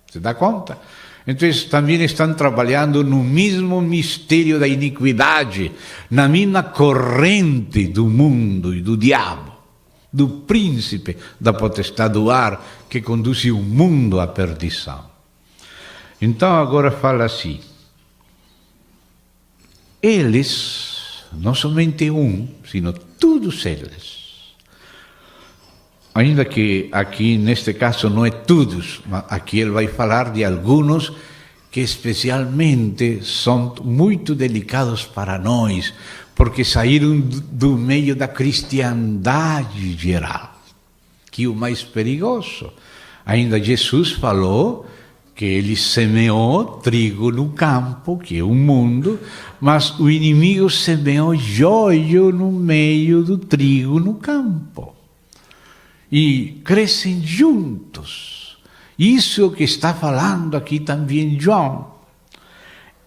Você dá conta? Então, também estão trabalhando no mesmo mistério da iniquidade, na mesma corrente do mundo e do diabo, do príncipe da potestade do ar, que conduz o mundo à perdição. Então, agora fala assim, eles, não somente um, sino todos eles, ainda que aqui neste caso não é todos, mas aqui ele vai falar de alguns que especialmente são muito delicados para nós, porque saíram do meio da cristiandade geral, que é o mais perigoso. Ainda Jesus falou que ele semeou trigo no campo, que é o mundo, mas o inimigo semeou joio no meio do trigo no campo. E crescem juntos. Isso é o que está falando aqui também João.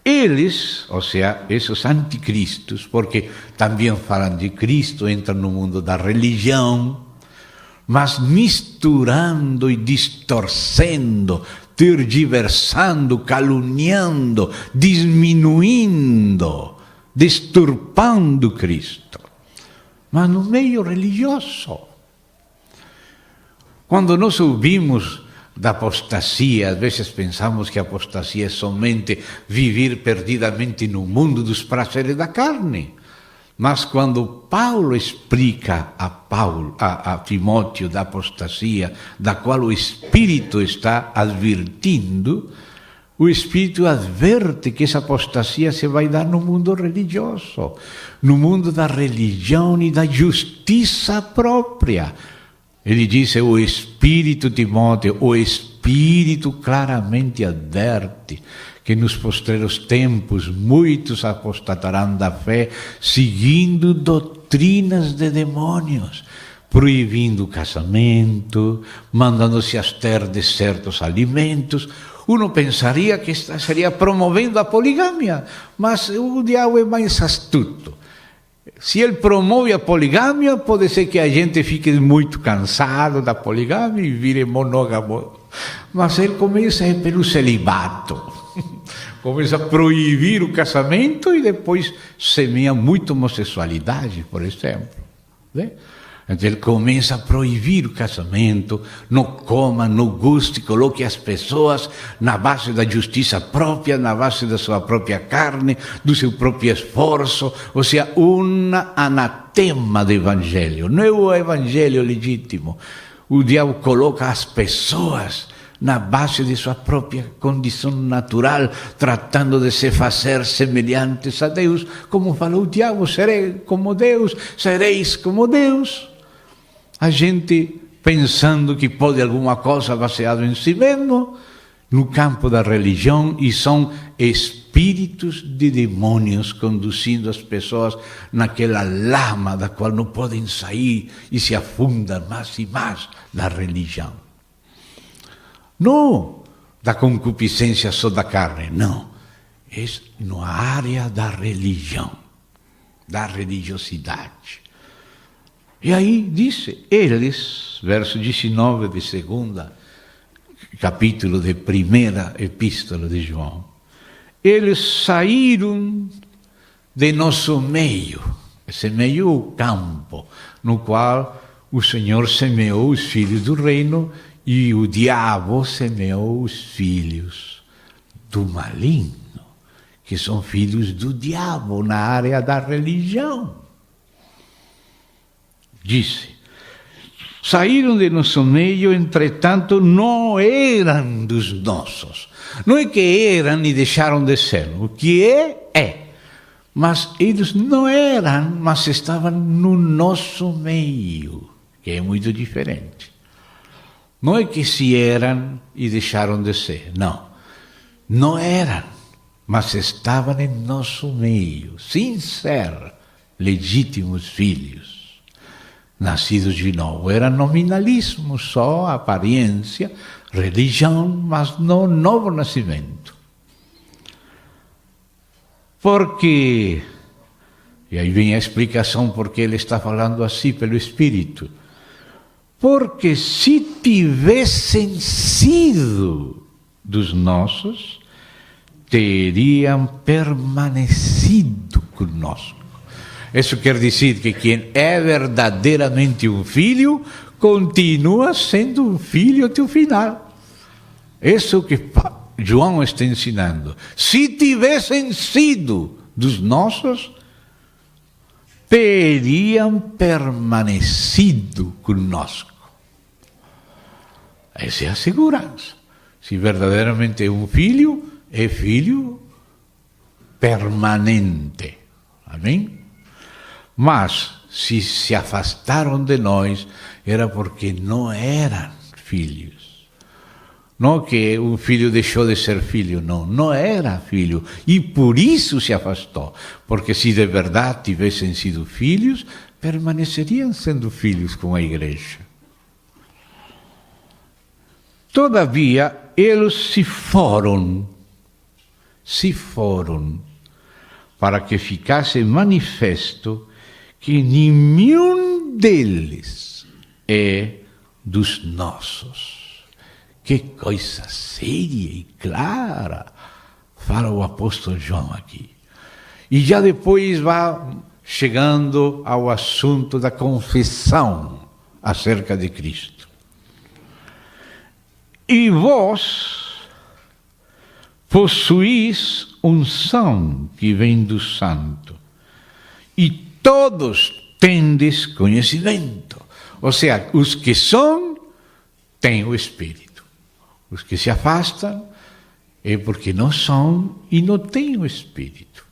Eles, ou seja, esses anticristos, porque também falam de Cristo, entram no mundo da religião, mas misturando e distorcendo, tergiversando, caluniando, diminuindo, disturpando Cristo. Mas no meio religioso. Quando nós ouvimos da apostasia, às vezes pensamos que a apostasia é somente viver perdidamente no mundo dos prazeres da carne. Mas quando Paulo explica a Timóteo da apostasia, da qual o Espírito está advertindo, o Espírito adverte que essa apostasia se vai dar no mundo religioso, no mundo da religião e da justiça própria. Ele diz, o Espírito, Timóteo, o Espírito claramente adverte que nos postreiros tempos muitos apostatarão da fé, seguindo doutrinas de demônios, proibindo o casamento, mandando-se abster de certos alimentos. Uno pensaria que seria promovendo a poligamia, mas o diabo é mais astuto. Se ele promove a poligamia, pode ser que a gente fique muito cansado da poligamia e vire monógamo. Mas ele começa pelo celibato. começa a proibir o casamento e depois semeia muito homossexualidade, por exemplo. Né? Então ele começa a proibir o casamento, não coma, não guste, coloque as pessoas na base da justiça própria, na base da sua própria carne, do seu próprio esforço, ou seja, anatema do evangelho. Não é o evangelho legítimo. O diabo coloca as pessoas na base de sua própria condição natural, tratando de se fazer semelhantes a Deus, como falou o diabo, serei como Deus, sereis como Deus. A gente pensando que pode alguma coisa baseado em si mesmo, no campo da religião, e são espíritos de demônios conduzindo as pessoas naquela lama da qual não podem sair e se afundam mais e mais na religião. Não da concupiscência só da carne, não. É na área da religião, da religiosidade. E aí disse, eles, verso 19 de segunda, capítulo de primeira epístola de João, eles saíram de nosso meio, esse meio o campo, no qual o Senhor semeou os filhos do reino e o diabo semeou os filhos do maligno, que são filhos do diabo na área da religião. Disse, saíram de nosso meio, entretanto, não eram dos nossos. Não é que eram e deixaram de ser. O que é. Mas eles não eram, mas estavam no nosso meio, que é muito diferente. Não é que se eram e deixaram de ser. Não. Não eram, mas estavam em nosso meio, sem ser legítimos filhos. Nascidos de novo, era nominalismo, só aparência, religião, mas não novo nascimento. Porque, e aí vem a explicação porque ele está falando assim pelo Espírito, porque se tivessem sido dos nossos, teriam permanecido conosco. Isso quer dizer que quem é verdadeiramente um filho, continua sendo um filho até o final. Isso que João está ensinando. Se tivessem sido dos nossos, teriam permanecido conosco. Essa é a segurança. Se verdadeiramente é um filho, é filho permanente. Amém? Mas, se se afastaram de nós, era porque não eram filhos. Não que um filho deixou de ser filho, não era filho. E por isso se afastou. Porque se de verdade tivessem sido filhos, permaneceriam sendo filhos com a igreja. Todavia, eles se foram, para que ficasse manifesto que nenhum deles é dos nossos. Que coisa séria e clara, fala o apóstolo João aqui. E já depois vai chegando ao assunto da confissão acerca de Cristo. E vós possuís unção que vem do Santo, e todos tendes conhecimento. Ou seja, os que são, têm o Espírito. Os que se afastam, é porque não são e não têm o Espírito.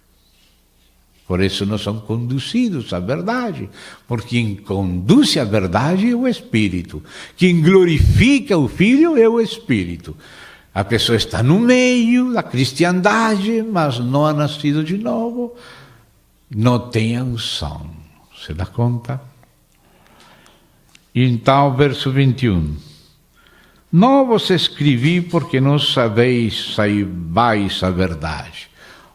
Por isso não são conduzidos à verdade. Porque quem conduz à verdade é o Espírito. Quem glorifica o Filho é o Espírito. A pessoa está no meio da cristiandade, mas não ha nascido de novo, não tem a unção. Você dá conta? Então, verso 21. Não vos escrevi porque não saibais a verdade.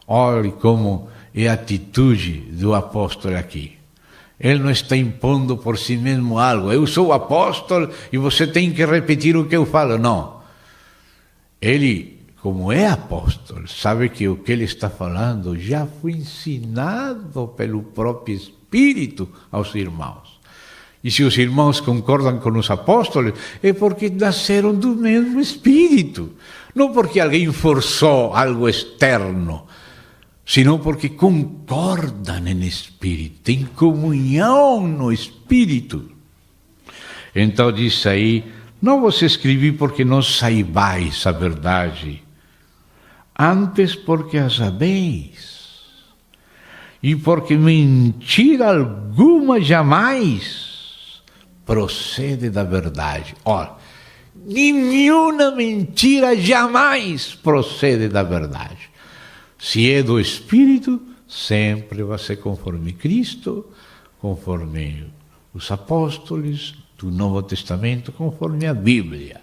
Olhe como é a atitude do apóstolo aqui. Ele não está impondo por si mesmo algo. Eu sou o apóstolo e você tem que repetir o que eu falo. Não. Ele como é apóstolo, sabe que o que ele está falando já foi ensinado pelo próprio Espírito aos irmãos. E se os irmãos concordam com os apóstolos, é porque nasceram do mesmo Espírito. Não porque alguém forçou algo externo, senão porque concordam em Espírito, têm comunhão no Espírito. Então diz aí, não vos escrevi porque não saibais a verdade, antes porque a sabeis, e porque mentira alguma jamais procede da verdade. Ora, nenhuma mentira jamais procede da verdade. Se é do Espírito, sempre vai ser conforme Cristo, conforme os apóstolos do Novo Testamento, conforme a Bíblia.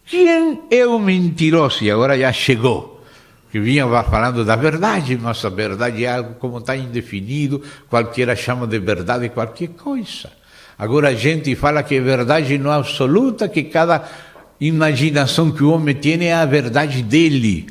Quem é o mentiroso? E agora já chegou. Que vinha falando da verdade, mas a verdade é algo como está indefinido, qualquer chama de verdade qualquer coisa. Agora a gente fala que é verdade não absoluta, que cada imaginação que o homem tem é a verdade dele.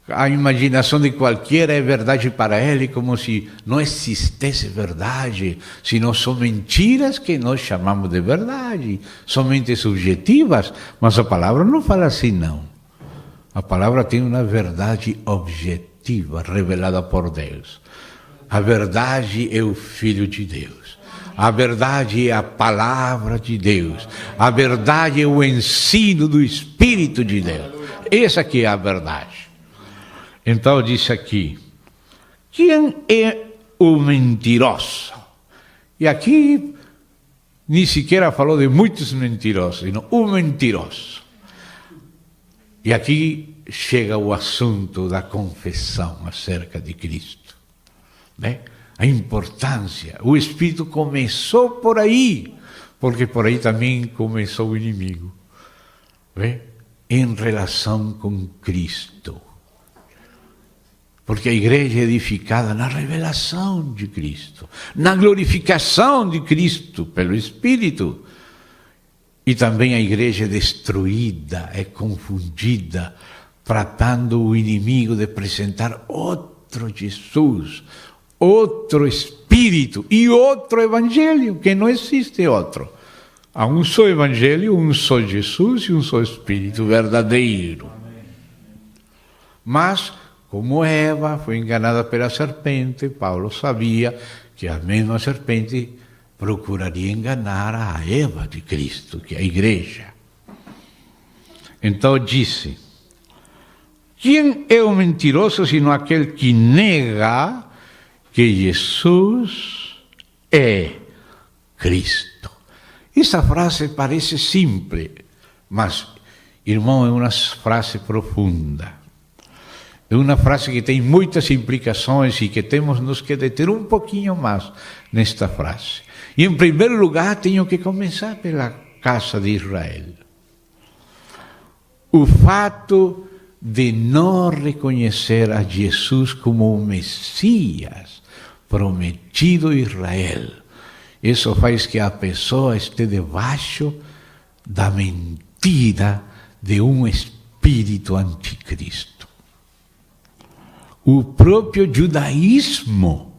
A imaginação de qualquer é verdade para ele, como se não existisse verdade, senão são mentiras que nós chamamos de verdade, somente subjetivas, mas a palavra não fala assim, não. A palavra tem uma verdade objetiva, revelada por Deus. A verdade é o Filho de Deus. A verdade é a palavra de Deus. A verdade é o ensino do Espírito de Deus. Essa aqui é a verdade. Então diz aqui, quem é o mentiroso? E aqui nem sequer falou de muitos mentirosos, senão o mentiroso. E aqui chega o assunto da confissão acerca de Cristo. Né? A importância. O Espírito começou por aí, porque por aí também começou o inimigo. Né? Em relação com Cristo. Porque a igreja é edificada na revelação de Cristo, na glorificação de Cristo pelo Espírito. E também a igreja é destruída, é confundida, tratando o inimigo de apresentar outro Jesus, outro Espírito e outro Evangelho, que não existe outro. Há um só Evangelho, um só Jesus e um só Espírito verdadeiro. Mas como Eva foi enganada pela serpente, Paulo sabia que a mesma serpente procuraria enganar a Eva de Cristo, que é a igreja. Então disse, quem é o mentiroso senão aquele que nega que Jesus é Cristo? Essa frase parece simples, mas, irmão, é uma frase profunda. É uma frase que tem muitas implicações e que temos nos que deter um pouquinho mais nesta frase. E, em primeiro lugar, tenho que começar pela casa de Israel. O fato de não reconhecer a Jesus como o Messias prometido a Israel, isso faz que a pessoa esteja debaixo da mentira de um espírito anticristo. O próprio judaísmo,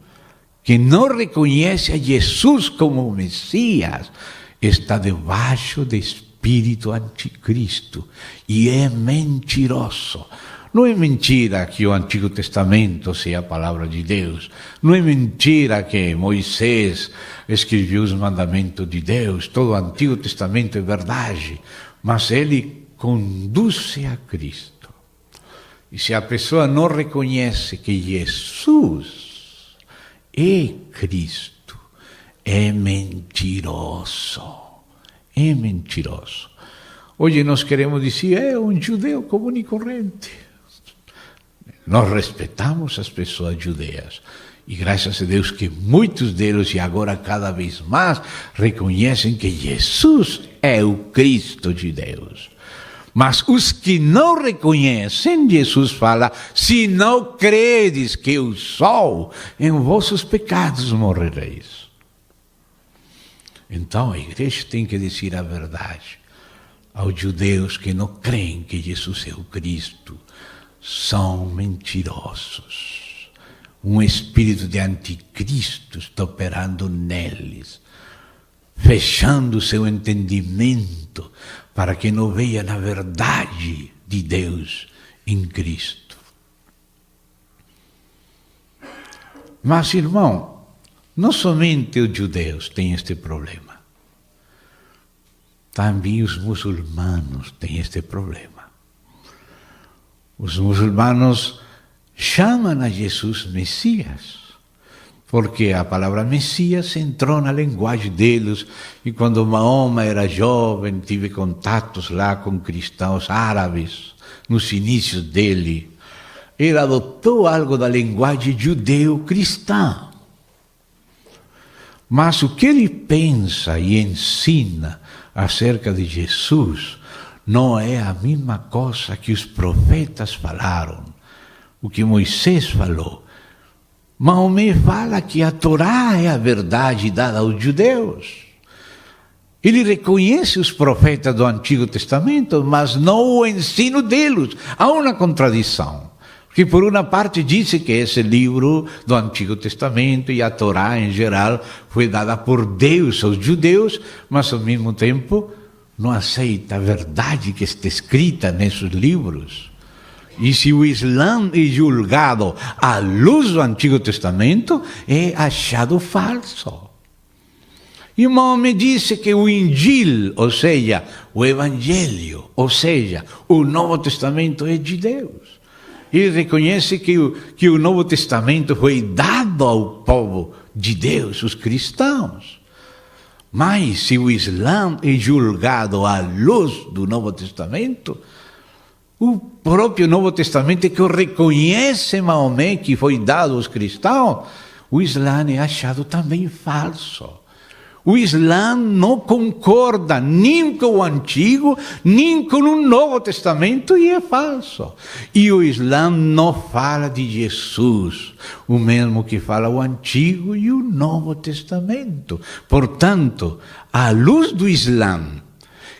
que não reconhece a Jesus como o Messias, está debaixo de espírito anticristo e é mentiroso. Não é mentira que o Antigo Testamento seja a palavra de Deus. Não é mentira que Moisés escreveu os mandamentos de Deus. Todo o Antigo Testamento é verdade, mas ele conduz a Cristo. E se a pessoa não reconhece que Jesus é Cristo, é mentiroso. É mentiroso. Hoje nós queremos dizer, é um judeu comum e corrente. Nós respeitamos as pessoas judeas. E graças a Deus que muitos deles, e agora cada vez mais, reconhecem que Jesus é o Cristo de Deus. Mas os que não reconhecem, Jesus fala, se não credes que eu sou, em vossos pecados morrereis. Então a igreja tem que dizer a verdade. aos judeus que não creem que Jesus é o Cristo: são mentirosos. Um espírito de anticristo está operando neles, fechando seu entendimento para que não vejam a verdade de Deus em Cristo. Mas, irmão, não somente os judeus têm este problema. Também os muçulmanos têm este problema. Os muçulmanos chamam a Jesus Messias, porque a palavra Messias entrou na linguagem deles, e quando Mahoma era jovem, tive contatos lá com cristãos árabes, nos inícios dele. Ele adotou algo da linguagem judeu-cristã. Mas o que ele pensa e ensina acerca de Jesus não é a mesma coisa que os profetas falaram, o que Moisés falou. Maomé fala que a Torá é a verdade dada aos judeus. Ele reconhece os profetas do Antigo Testamento, mas não o ensino deles. Há uma contradição. Porque por uma parte diz que esse livro do Antigo Testamento e a Torá em geral foi dada por Deus aos judeus, mas ao mesmo tempo não aceita a verdade que está escrita nesses livros. E se o Islã é julgado à luz do Antigo Testamento, é achado falso. E Maomé disse que o Injil, ou seja, o Evangelho, ou seja, o Novo Testamento é de Deus. Ele reconhece que o Novo Testamento foi dado ao povo de Deus, os cristãos. Mas se o Islã é julgado à luz do Novo Testamento, o próprio Novo Testamento que reconhece Maomé que foi dado aos cristãos, o Islã é achado também falso. O Islã não concorda nem com o Antigo, nem com o Novo Testamento, e é falso. E o Islã não fala de Jesus, o mesmo que fala o Antigo e o Novo Testamento. Portanto, à luz do Islã,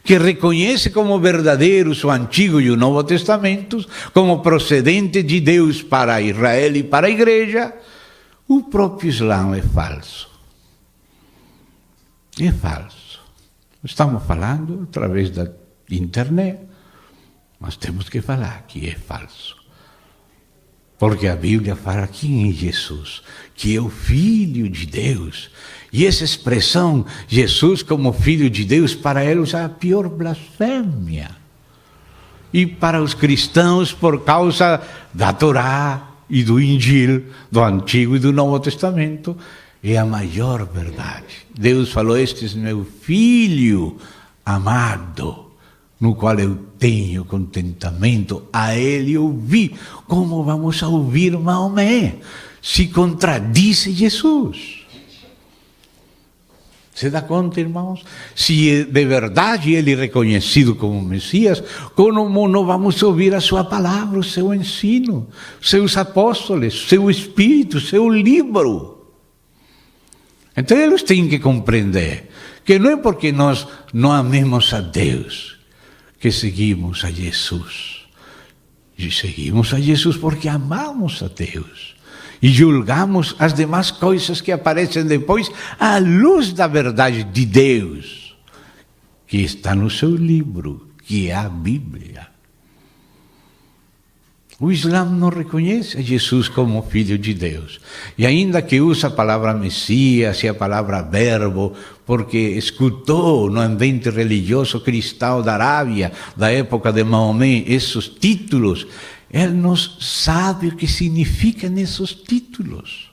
que reconhece como verdadeiros o Antigo e o Novo Testamento, como procedente de Deus para Israel e para a Igreja, o próprio Islã é falso. É falso. Estamos falando através da internet, mas temos que falar que é falso. Porque a Bíblia fala quem é Jesus, que é o Filho de Deus. E essa expressão, Jesus como Filho de Deus, para eles é a pior blasfêmia. E para os cristãos, por causa da Torá e do Injil, do Antigo e do Novo Testamento, é a maior verdade. Deus falou: este é meu Filho amado, no qual eu tenho contentamento, a ele ouvi. Como vamos a ouvir Maomé? Se contradiz Jesus. Se dá conta, irmãos? Se de verdade ele é reconhecido como Messias, como não vamos ouvir a sua palavra, o seu ensino, seus apóstolos, seu Espírito, seu livro? Então eles têm que compreender que não é porque nós não amemos a Deus que seguimos a Jesus. E seguimos a Jesus porque amamos a Deus. E julgamos as demais coisas que aparecem depois à luz da verdade de Deus, que está no seu livro, que é a Bíblia. O Islã não reconhece a Jesus como Filho de Deus. E ainda que usa a palavra Messias e a palavra Verbo, porque escutou no ambiente religioso cristão da Arábia, da época de Maomé, esses títulos, ele não sabe o que significam esses títulos.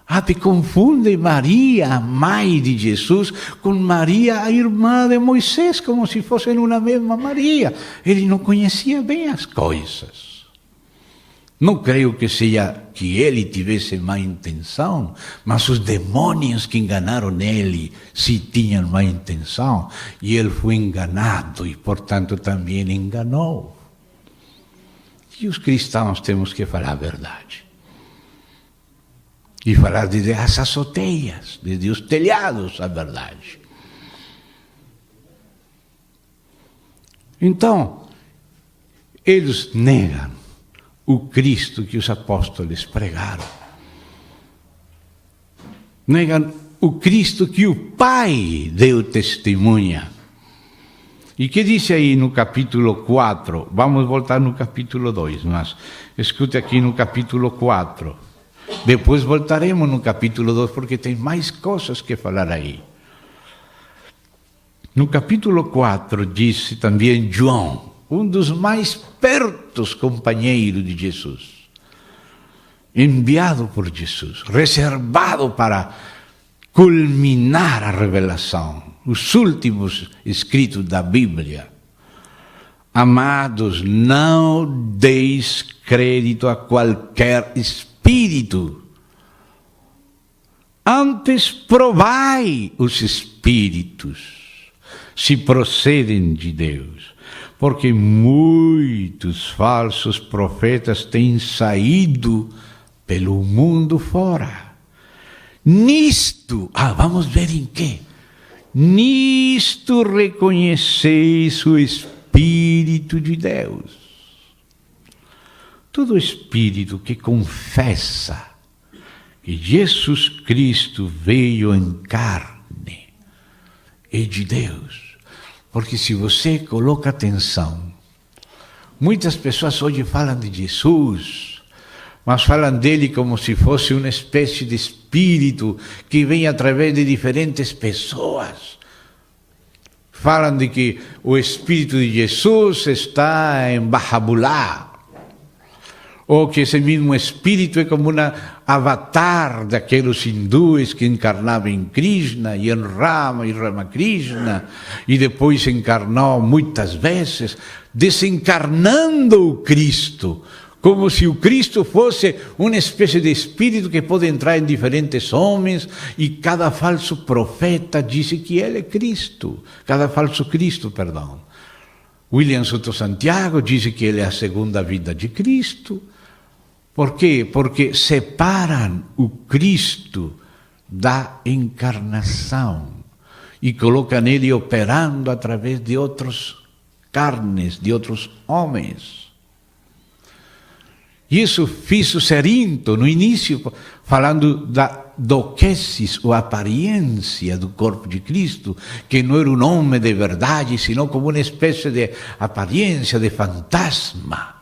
Até confunde Maria, a mãe de Jesus, com Maria, a irmã de Moisés, como se fossem uma mesma Maria. Ele não conhecia bem as coisas. Não creio que seja que ele tivesse má intenção, mas os demônios que enganaram ele, se tinham má intenção, e ele foi enganado e, portanto, também enganou. E os cristãos temos que falar a verdade. E falar desde as azoteias, desde os telhados, a verdade. Então, eles negam o Cristo que os apóstolos pregaram. Negam o Cristo que o Pai deu testemunha. E que diz aí no capítulo 4, vamos voltar no capítulo 2, mas escute aqui no capítulo 4. Depois voltaremos no capítulo 2, porque tem mais coisas que falar aí. No capítulo 4 diz também João, um dos mais pertos companheiros de Jesus, enviado por Jesus, reservado para culminar a revelação, os últimos escritos da Bíblia. Amados, não deis crédito a qualquer espírito. Antes provai os espíritos, se procedem de Deus. Porque muitos falsos profetas têm saído pelo mundo fora. Nisto, vamos ver em quê? Nisto reconheceis o Espírito de Deus. Todo espírito que confessa que Jesus Cristo veio em carne é de Deus. Porque se você coloca atenção, muitas pessoas hoje falam de Jesus, mas falam dele como se fosse uma espécie de espírito que vem através de diferentes pessoas. Falam de que o Espírito de Jesus está em Bahá'u'lláh, ou que esse mesmo Espírito é como um avatar daqueles hindus que encarnavam em Krishna e em Rama e Ramakrishna, e depois encarnou muitas vezes, desencarnando o Cristo, como se o Cristo fosse uma espécie de espírito que pode entrar em diferentes homens, e cada falso profeta diz que ele é Cristo, cada falso Cristo, perdão. William Soto Santiago diz que ele é a segunda vida de Cristo. Por quê? Porque separam o Cristo da encarnação e colocam ele operando através de outras carnes, de outros homens. E isso fiz o Cerinto no início, falando da doquesis, ou aparência do corpo de Cristo, que não era um homem de verdade, senão como uma espécie de aparência de fantasma.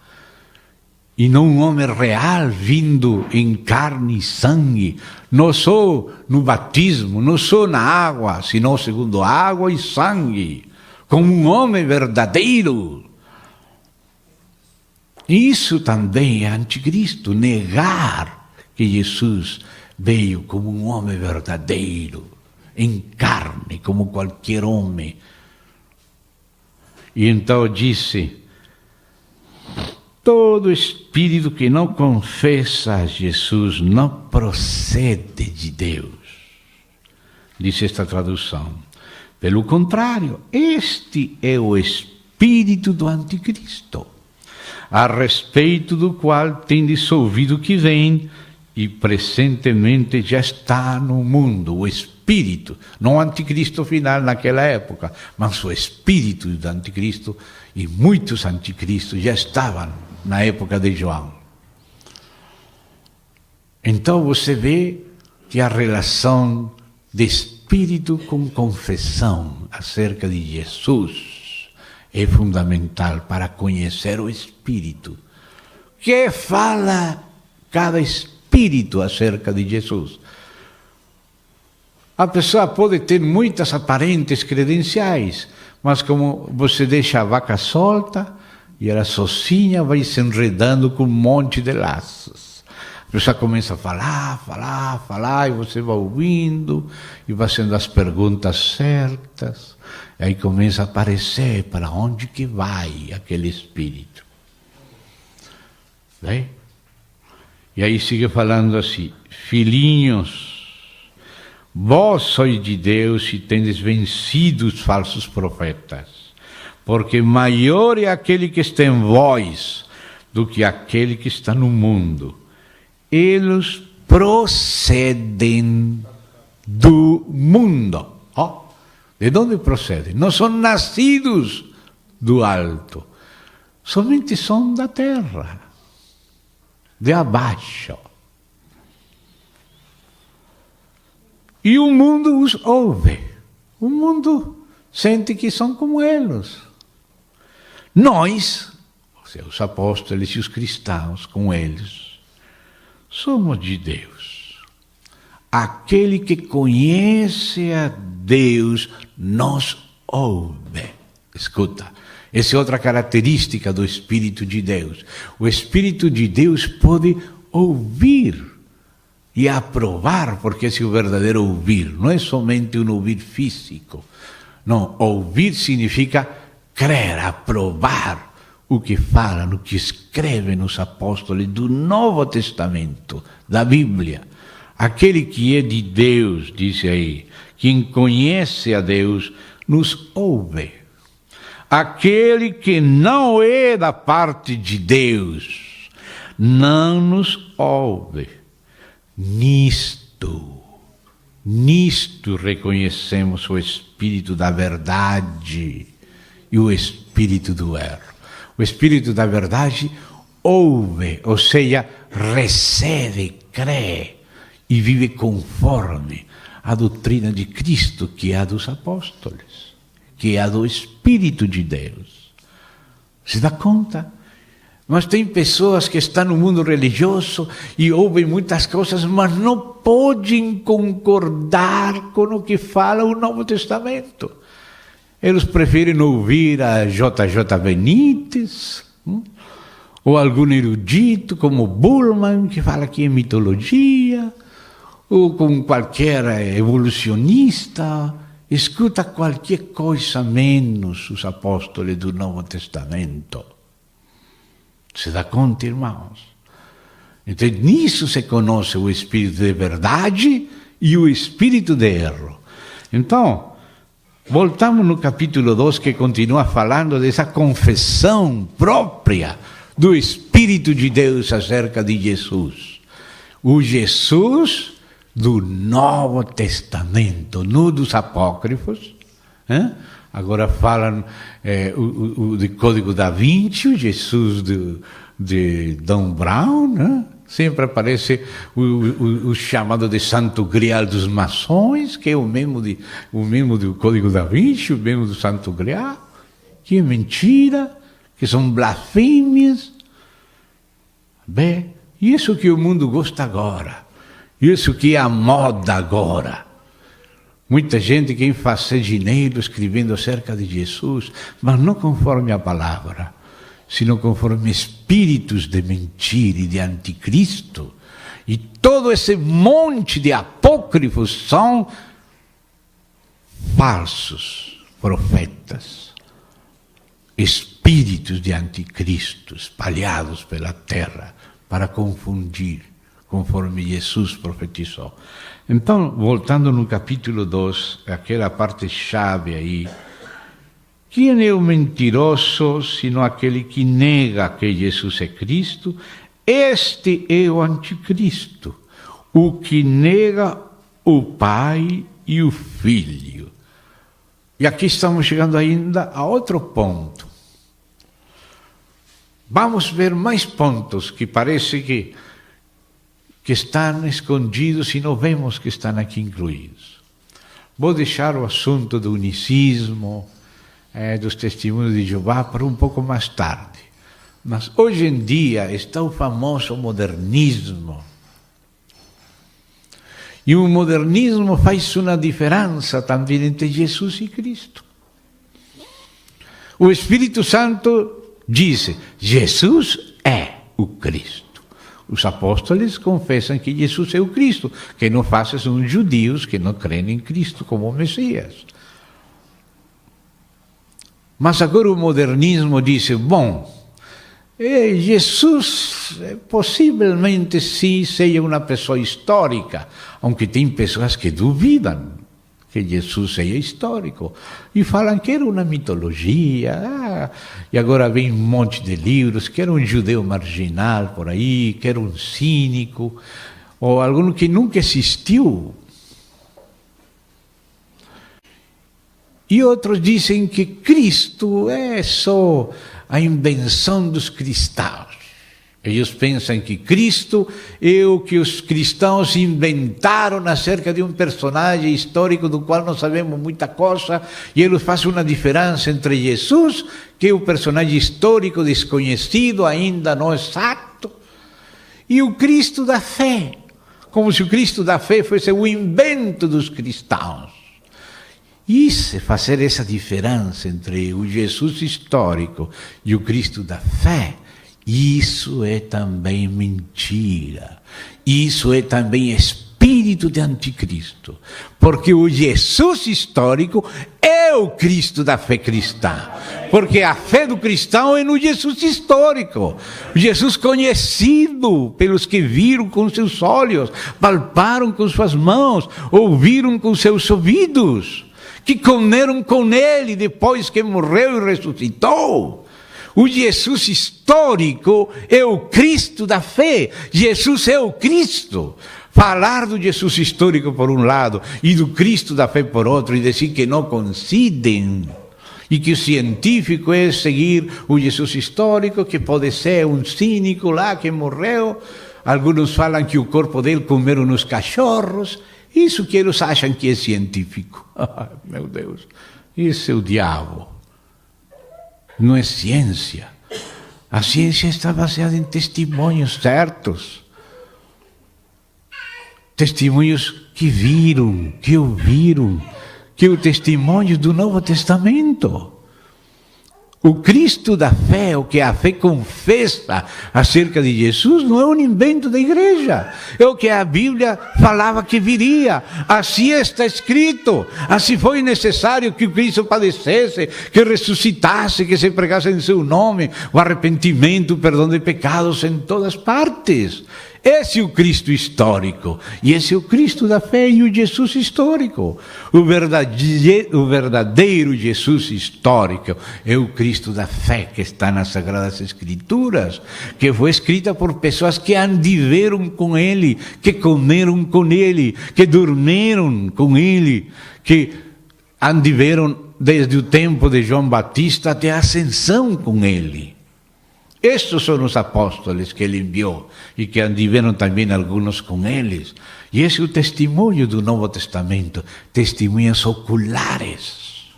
E não um homem real vindo em carne e sangue, não só no batismo, não só na água, senão segundo água e sangue, como um homem verdadeiro. Isso também é anticristo, negar que Jesus veio como um homem verdadeiro, em carne, como qualquer homem. E então disse: todo espírito que não confessa a Jesus não procede de Deus. Diz esta tradução. Pelo contrário, este é o espírito do anticristo, a respeito do qual tendes ouvido que vem e presentemente já está no mundo. O espírito, não o anticristo final naquela época, mas o espírito do anticristo, e muitos anticristos já estavam na época de João. Então você vê que a relação de espírito com confissão acerca de Jesus é fundamental para conhecer o Espírito. Que fala cada Espírito acerca de Jesus? A pessoa pode ter muitas aparentes credenciais, mas como você deixa a vaca solta, e ela sozinha vai se enredando com um monte de laços. A pessoa começa a falar, e você vai ouvindo, e vai fazendo as perguntas certas, e aí começa a aparecer para onde que vai aquele espírito. Né? E aí sigue falando assim: filhinhos, vós sois de Deus e tendes vencido os falsos profetas, porque maior é aquele que está em vós do que aquele que está no mundo. Eles procedem do mundo. De onde procedem? Não são nascidos do alto. Somente são da terra, de abaixo. E o mundo os ouve. O mundo sente que são como eles. Nós, os apóstolos e os cristãos com eles, somos de Deus. Aquele que conhece a Deus nos ouve. Escuta, essa é outra característica do Espírito de Deus. O Espírito de Deus pode ouvir e aprovar, porque esse é o verdadeiro ouvir. Não é somente um ouvir físico. Não, ouvir significa crer, aprovar o que falam, o que escrevem os apóstolos do Novo Testamento, da Bíblia. Aquele que é de Deus, diz aí, quem conhece a Deus, nos ouve. Aquele que não é da parte de Deus, não nos ouve. Nisto reconhecemos o Espírito da verdade e o Espírito do erro. O Espírito da verdade ouve, ou seja, recebe, crê e vive conforme a doutrina de Cristo, que é a dos apóstolos, que é a do Espírito de Deus. Se dá conta? Mas tem pessoas que estão no mundo religioso e ouvem muitas coisas, mas não podem concordar com o que fala o Novo Testamento. Eles preferem ouvir a J.J. Benítez, ou algum erudito como Bullman, que fala que é mitologia, ou com qualquer evolucionista. Escuta qualquer coisa menos os apóstolos do Novo Testamento. Se dá conta, irmãos? Então, nisso se conhece o Espírito de verdade e o Espírito de erro. Então, voltamos no capítulo 2, que continua falando dessa confissão própria do Espírito de Deus acerca de Jesus. O Jesus do Novo Testamento, não dos apócrifos. Agora falam o Código da Vinci, o Jesus de Dan Brown, né? Sempre aparece o chamado de Santo Grial dos maçons, que é o mesmo do Código da Vinci, o mesmo do Santo Grial, que é mentira, que são blasfêmias. Bem, isso que o mundo gosta agora, isso que é a moda agora. Muita gente quer fazer dinheiro escrevendo acerca de Jesus, mas não conforme a palavra, sino conforme espíritos de mentira e de anticristo. E todo esse monte de apócrifos são falsos profetas, espíritos de anticristo espalhados pela terra para confundir, conforme Jesus profetizou. Então, voltando no capítulo 2, aquela parte-chave aí, quem é o mentiroso, sino aquele que nega que Jesus é Cristo? Este é o anticristo, o que nega o Pai e o Filho. E aqui estamos chegando ainda a outro ponto. Vamos ver mais pontos que parece que estão escondidos e não vemos que estão aqui incluídos. Vou deixar o assunto do unicismo, dos testemunhos de Jeová para um pouco mais tarde. Mas hoje em dia está o famoso modernismo. E o modernismo faz uma diferença também entre Jesus e Cristo. O Espírito Santo diz: Jesus é o Cristo. Os apóstolos confessam que Jesus é o Cristo. Quem não faz são os judeus que não creem em Cristo como Messias. Mas agora o modernismo diz: bom, Jesus possivelmente sim seja uma pessoa histórica, aunque tem pessoas que duvidam que Jesus seja histórico e falam que era uma mitologia, e agora vem um monte de livros, que era um judeu marginal por aí, que era um cínico, ou algum que nunca existiu. E outros dizem que Cristo é só a invenção dos cristãos. Eles pensam que Cristo é o que os cristãos inventaram acerca de um personagem histórico do qual não sabemos muita coisa, e eles fazem uma diferença entre Jesus, que é o personagem histórico desconhecido, ainda não exato, e o Cristo da fé, como se o Cristo da fé fosse o invento dos cristãos. E fazer essa diferença entre o Jesus histórico e o Cristo da fé, isso é também mentira. Isso é também espírito de anticristo. Porque o Jesus histórico é o Cristo da fé cristã. Porque a fé do cristão é no Jesus histórico. O Jesus conhecido pelos que viram com seus olhos, palparam com suas mãos, ouviram com seus ouvidos, que comeram com ele depois que morreu e ressuscitou. O Jesus histórico é o Cristo da fé. Jesus é o Cristo. Falar do Jesus histórico por um lado e do Cristo da fé por outro e dizer que não coincidem e que o científico é seguir o Jesus histórico, que pode ser um cínico lá que morreu. Alguns falam que o corpo dele comeram nos cachorros. Isso que eles acham que é científico. Meu Deus, isso é o diabo. Não é ciência. A ciência está baseada em testemunhos certos. Testemunhos que viram, que ouviram, que é o testemunho do Novo Testamento. O Cristo da fé, o que a fé confessa acerca de Jesus, não é um invento da igreja. É o que a Bíblia falava que viria. Assim está escrito. Assim foi necessário que o Cristo padecesse, que ressuscitasse, que se pregasse em seu nome o arrependimento, o perdão de pecados em todas partes. Esse é o Cristo histórico. E esse é o Cristo da fé e o Jesus histórico. O verdadeiro Jesus histórico é o Cristo da fé que está nas Sagradas Escrituras, que foi escrita por pessoas que andiveram com ele, que comeram com ele, que dormiram com ele, que andiveram desde o tempo de João Batista até a ascensão com ele. Estes são os apóstolos que ele enviou e que andiveram também alguns com eles. E esse é o testemunho do Novo Testamento, testemunhas oculares.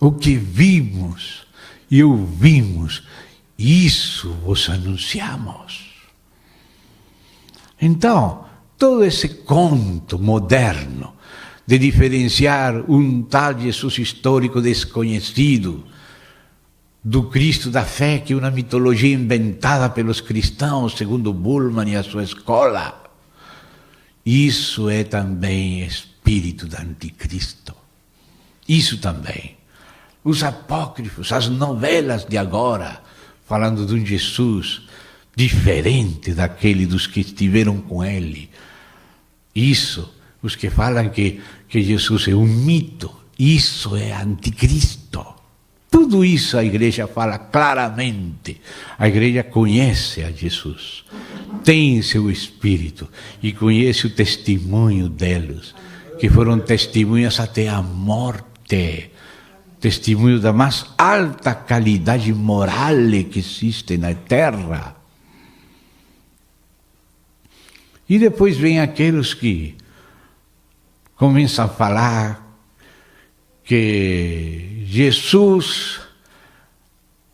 O que vimos e ouvimos, isso vos anunciamos. Então, todo esse conto moderno de diferenciar um tal Jesus histórico desconhecido do Cristo da fé, que é uma mitologia inventada pelos cristãos, segundo Bullmann e a sua escola. Isso é também espírito do anticristo. Isso também. Os apócrifos, as novelas de agora, falando de um Jesus diferente daquele dos que estiveram com ele. Isso, os que falam que Jesus é um mito, isso é anticristo. Tudo isso a igreja fala claramente. A igreja conhece a Jesus, tem seu Espírito e conhece o testemunho deles, que foram testemunhas até a morte, testemunho da mais alta qualidade moral que existe na terra. E depois vem aqueles que começam a falar que Jesus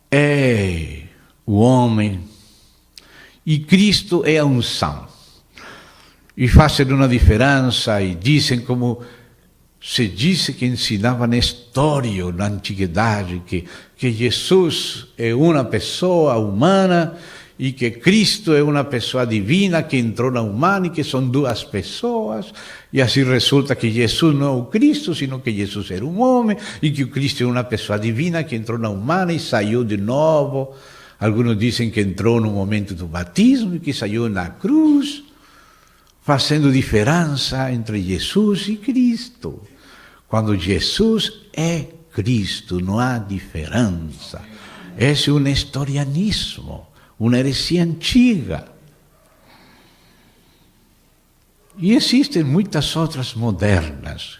é o homem e Cristo é a unção. E fazem uma diferença e dizem, como se disse que ensinava Nestório na antiguidade, que Jesus é uma pessoa humana e que Cristo é uma pessoa divina que entrou na humana e que são duas pessoas. E assim resulta que Jesus não é o Cristo, sino que Jesus era um homem e que o Cristo é uma pessoa divina que entrou na humana e saiu de novo. Alguns dizem que entrou no momento do batismo e que saiu na cruz, fazendo diferença entre Jesus e Cristo. Quando Jesus é Cristo, não há diferença. Esse é um nestorianismo, uma heresia antiga. E existem muitas outras modernas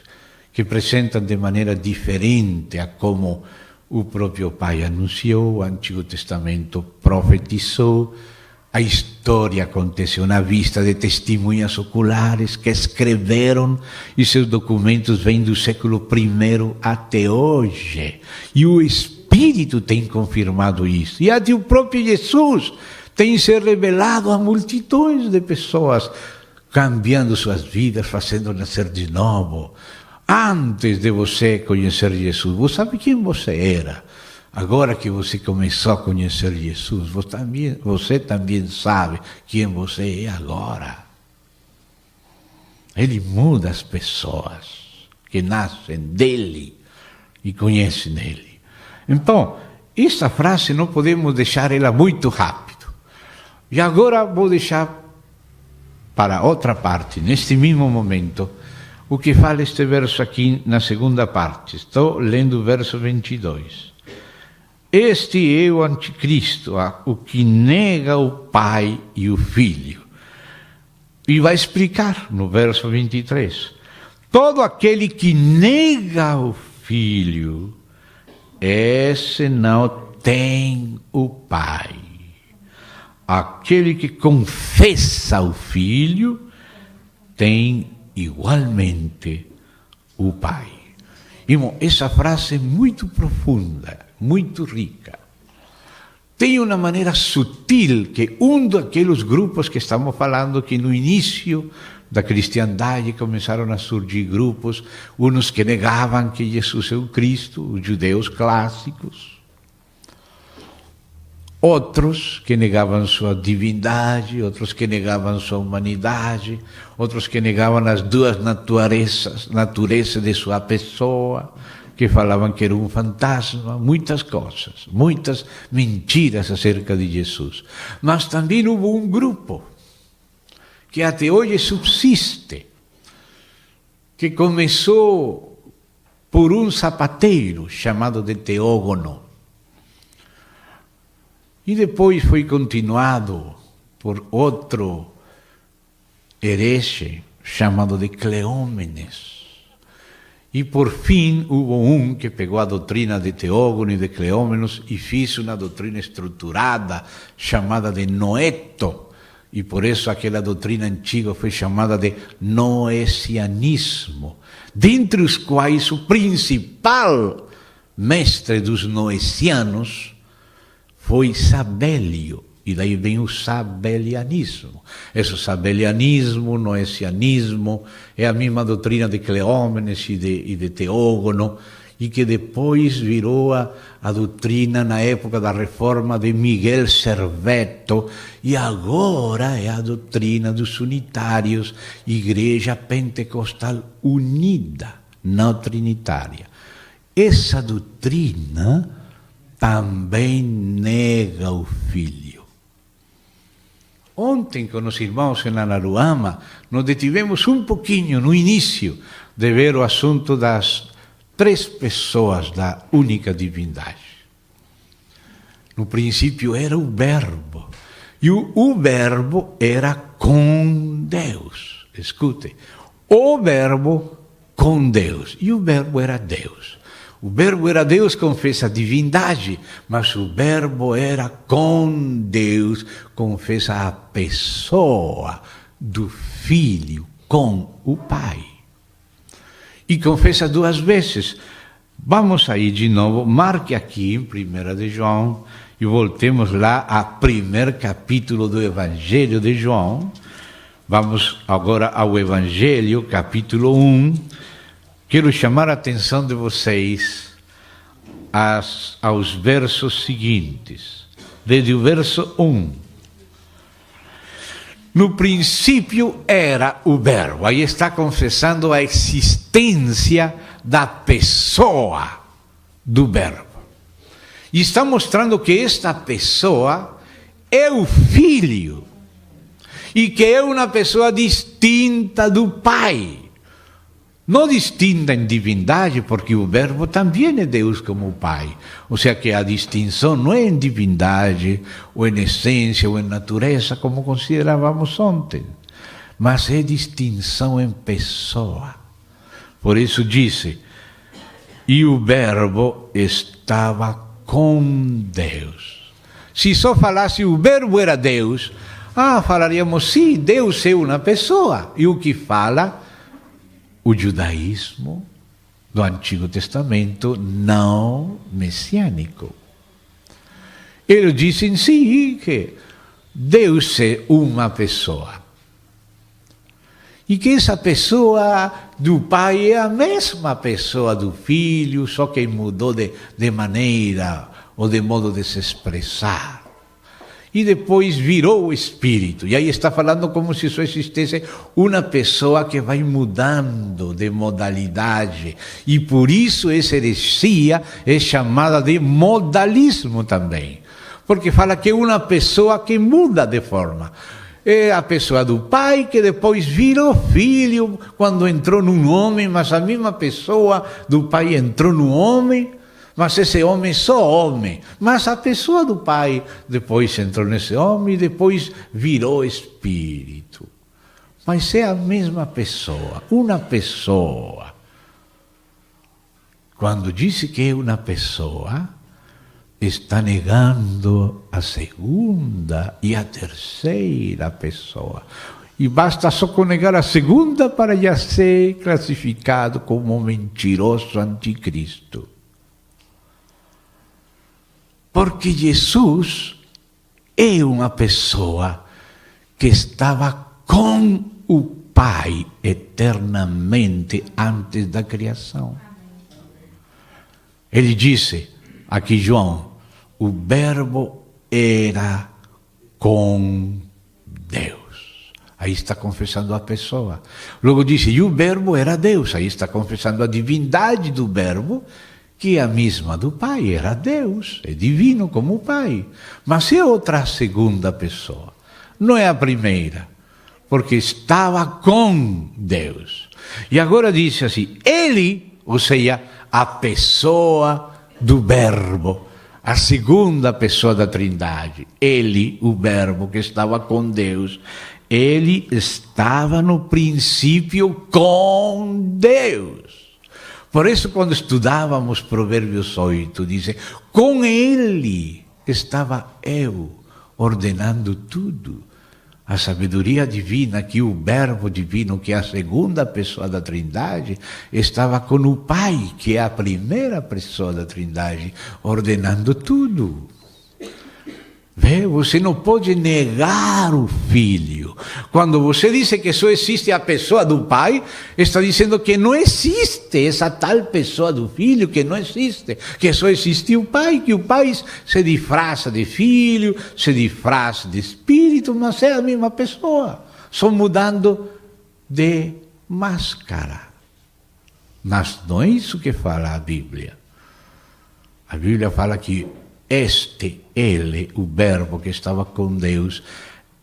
que apresentam de maneira diferente a como o próprio Pai anunciou, o Antigo Testamento profetizou, a história aconteceu na vista de testemunhas oculares que escreveram e seus documentos vêm do século I até hoje. E o Espírito tem confirmado isso. E até o próprio Jesus tem se revelado a multidões de pessoas, cambiando suas vidas, fazendo nascer de novo. Antes de você conhecer Jesus, você sabe quem você era. Agora que você começou a conhecer Jesus, você também sabe quem você é agora. Ele muda as pessoas que nascem dele e conhecem ele. Então, essa frase não podemos deixar ela muito rápido. E agora vou deixar para outra parte, neste mesmo momento, o que fala este verso aqui na segunda parte. Estou lendo o verso 22. Este é o anticristo, o que nega o Pai e o Filho. E vai explicar no verso 23. Todo aquele que nega o Filho, esse não tem o Pai. Aquele que confessa o Filho, tem igualmente o Pai. Irmão, essa frase é muito profunda, muito rica. Tem uma maneira sutil que daqueles grupos que estamos falando, que no início da cristiandade começaram a surgir grupos, uns que negavam que Jesus é o Cristo, os judeus clássicos, outros que negavam sua divindade, outros que negavam sua humanidade, outros que negavam as duas naturezas de sua pessoa, que falavam que era um fantasma, muitas coisas, muitas mentiras acerca de Jesus. Mas também houve um grupo que até hoje subsiste, que começou por um sapateiro chamado de Teógono, e depois foi continuado por outro herege chamado de Cleómenes. E por fim houve um que pegou a doutrina de Teógono e de Cleómenes e fez uma doutrina estruturada chamada de Noeto. E por isso aquela doutrina antiga foi chamada de noecianismo, dentre os quais o principal mestre dos noecianos foi Sabélio, e daí vem o sabelianismo. Esse sabelianismo, noecianismo, é a mesma doutrina de Cleómenes e de Teógono, e que depois virou a doutrina na época da reforma de Miguel Serveto, e agora é a doutrina dos unitários, Igreja Pentecostal Unida, não trinitária. Essa doutrina também nega o Filho. Ontem, com os irmãos em Anaruama, nos detivemos um pouquinho no início de ver o assunto das 3 pessoas da única divindade. No princípio era o Verbo, e o Verbo era com Deus. Escute, o Verbo com Deus, e o Verbo era Deus. O Verbo era Deus, confessa a divindade, mas o Verbo era com Deus, confessa a pessoa do Filho com o Pai. E confessa 2 vezes. Vamos aí de novo, marque aqui em 1 de João, e voltemos lá ao 1º capítulo do Evangelho de João. Vamos agora ao Evangelho, capítulo 1. Quero chamar a atenção de vocês aos versos seguintes, desde o verso 1. No princípio era o Verbo, aí está confessando a existência da pessoa do Verbo. E está mostrando que esta pessoa é o Filho, e que é uma pessoa distinta do Pai. Não distinta em divindade, porque o Verbo também é Deus como o Pai. Ou seja, que a distinção não é em divindade, ou em essência, ou em natureza, como considerávamos ontem. Mas é distinção em pessoa. Por isso disse, e o Verbo estava com Deus. Se só falasse o Verbo era Deus, falaríamos, sim, Deus é uma pessoa. E o que fala o judaísmo do Antigo Testamento não messiânico. Eles dizem sim que Deus é uma pessoa. E que essa pessoa do Pai é a mesma pessoa do Filho, só que mudou de maneira ou de modo de se expressar. E depois virou o Espírito. E aí está falando como se só existisse uma pessoa que vai mudando de modalidade. E por isso essa heresia é chamada de modalismo também. Porque fala que é uma pessoa que muda de forma. É a pessoa do Pai que depois virou Filho quando entrou num homem, mas a mesma pessoa do Pai entrou no homem, mas esse homem só homem. Mas a pessoa do Pai depois entrou nesse homem e depois virou Espírito. Mas é a mesma pessoa, uma pessoa. Quando disse que é uma pessoa, está negando a segunda e a terceira pessoa. E basta só negar a segunda para já ser classificado como um mentiroso anticristo. Porque Jesus é uma pessoa que estava com o Pai eternamente antes da criação. Ele disse, aqui João, o Verbo era com Deus. Aí está confessando a pessoa. Logo disse, e o Verbo era Deus. Aí está confessando a divindade do Verbo, que é a mesma do Pai, era Deus, é divino como o Pai. Mas é outra segunda pessoa, não é a primeira, porque estava com Deus. E agora diz assim, ele, ou seja, a pessoa do Verbo, a segunda pessoa da Trindade, ele, o Verbo que estava com Deus, ele estava no princípio com Deus. Por isso, quando estudávamos Provérbios 8, diz, com ele estava eu, ordenando tudo. A sabedoria divina, que o Verbo divino, que é a segunda pessoa da Trindade, estava com o Pai, que é a primeira pessoa da Trindade, ordenando tudo. Vê, você não pode negar o Filho. Quando você diz que só existe a pessoa do Pai, está dizendo que não existe essa tal pessoa do Filho, que não existe, que só existe o Pai, que o Pai se disfarça de Filho, se disfarça de Espírito, mas é a mesma pessoa, só mudando de máscara. Mas não é isso que fala a Bíblia. A Bíblia fala que ele, o Verbo que estava com Deus,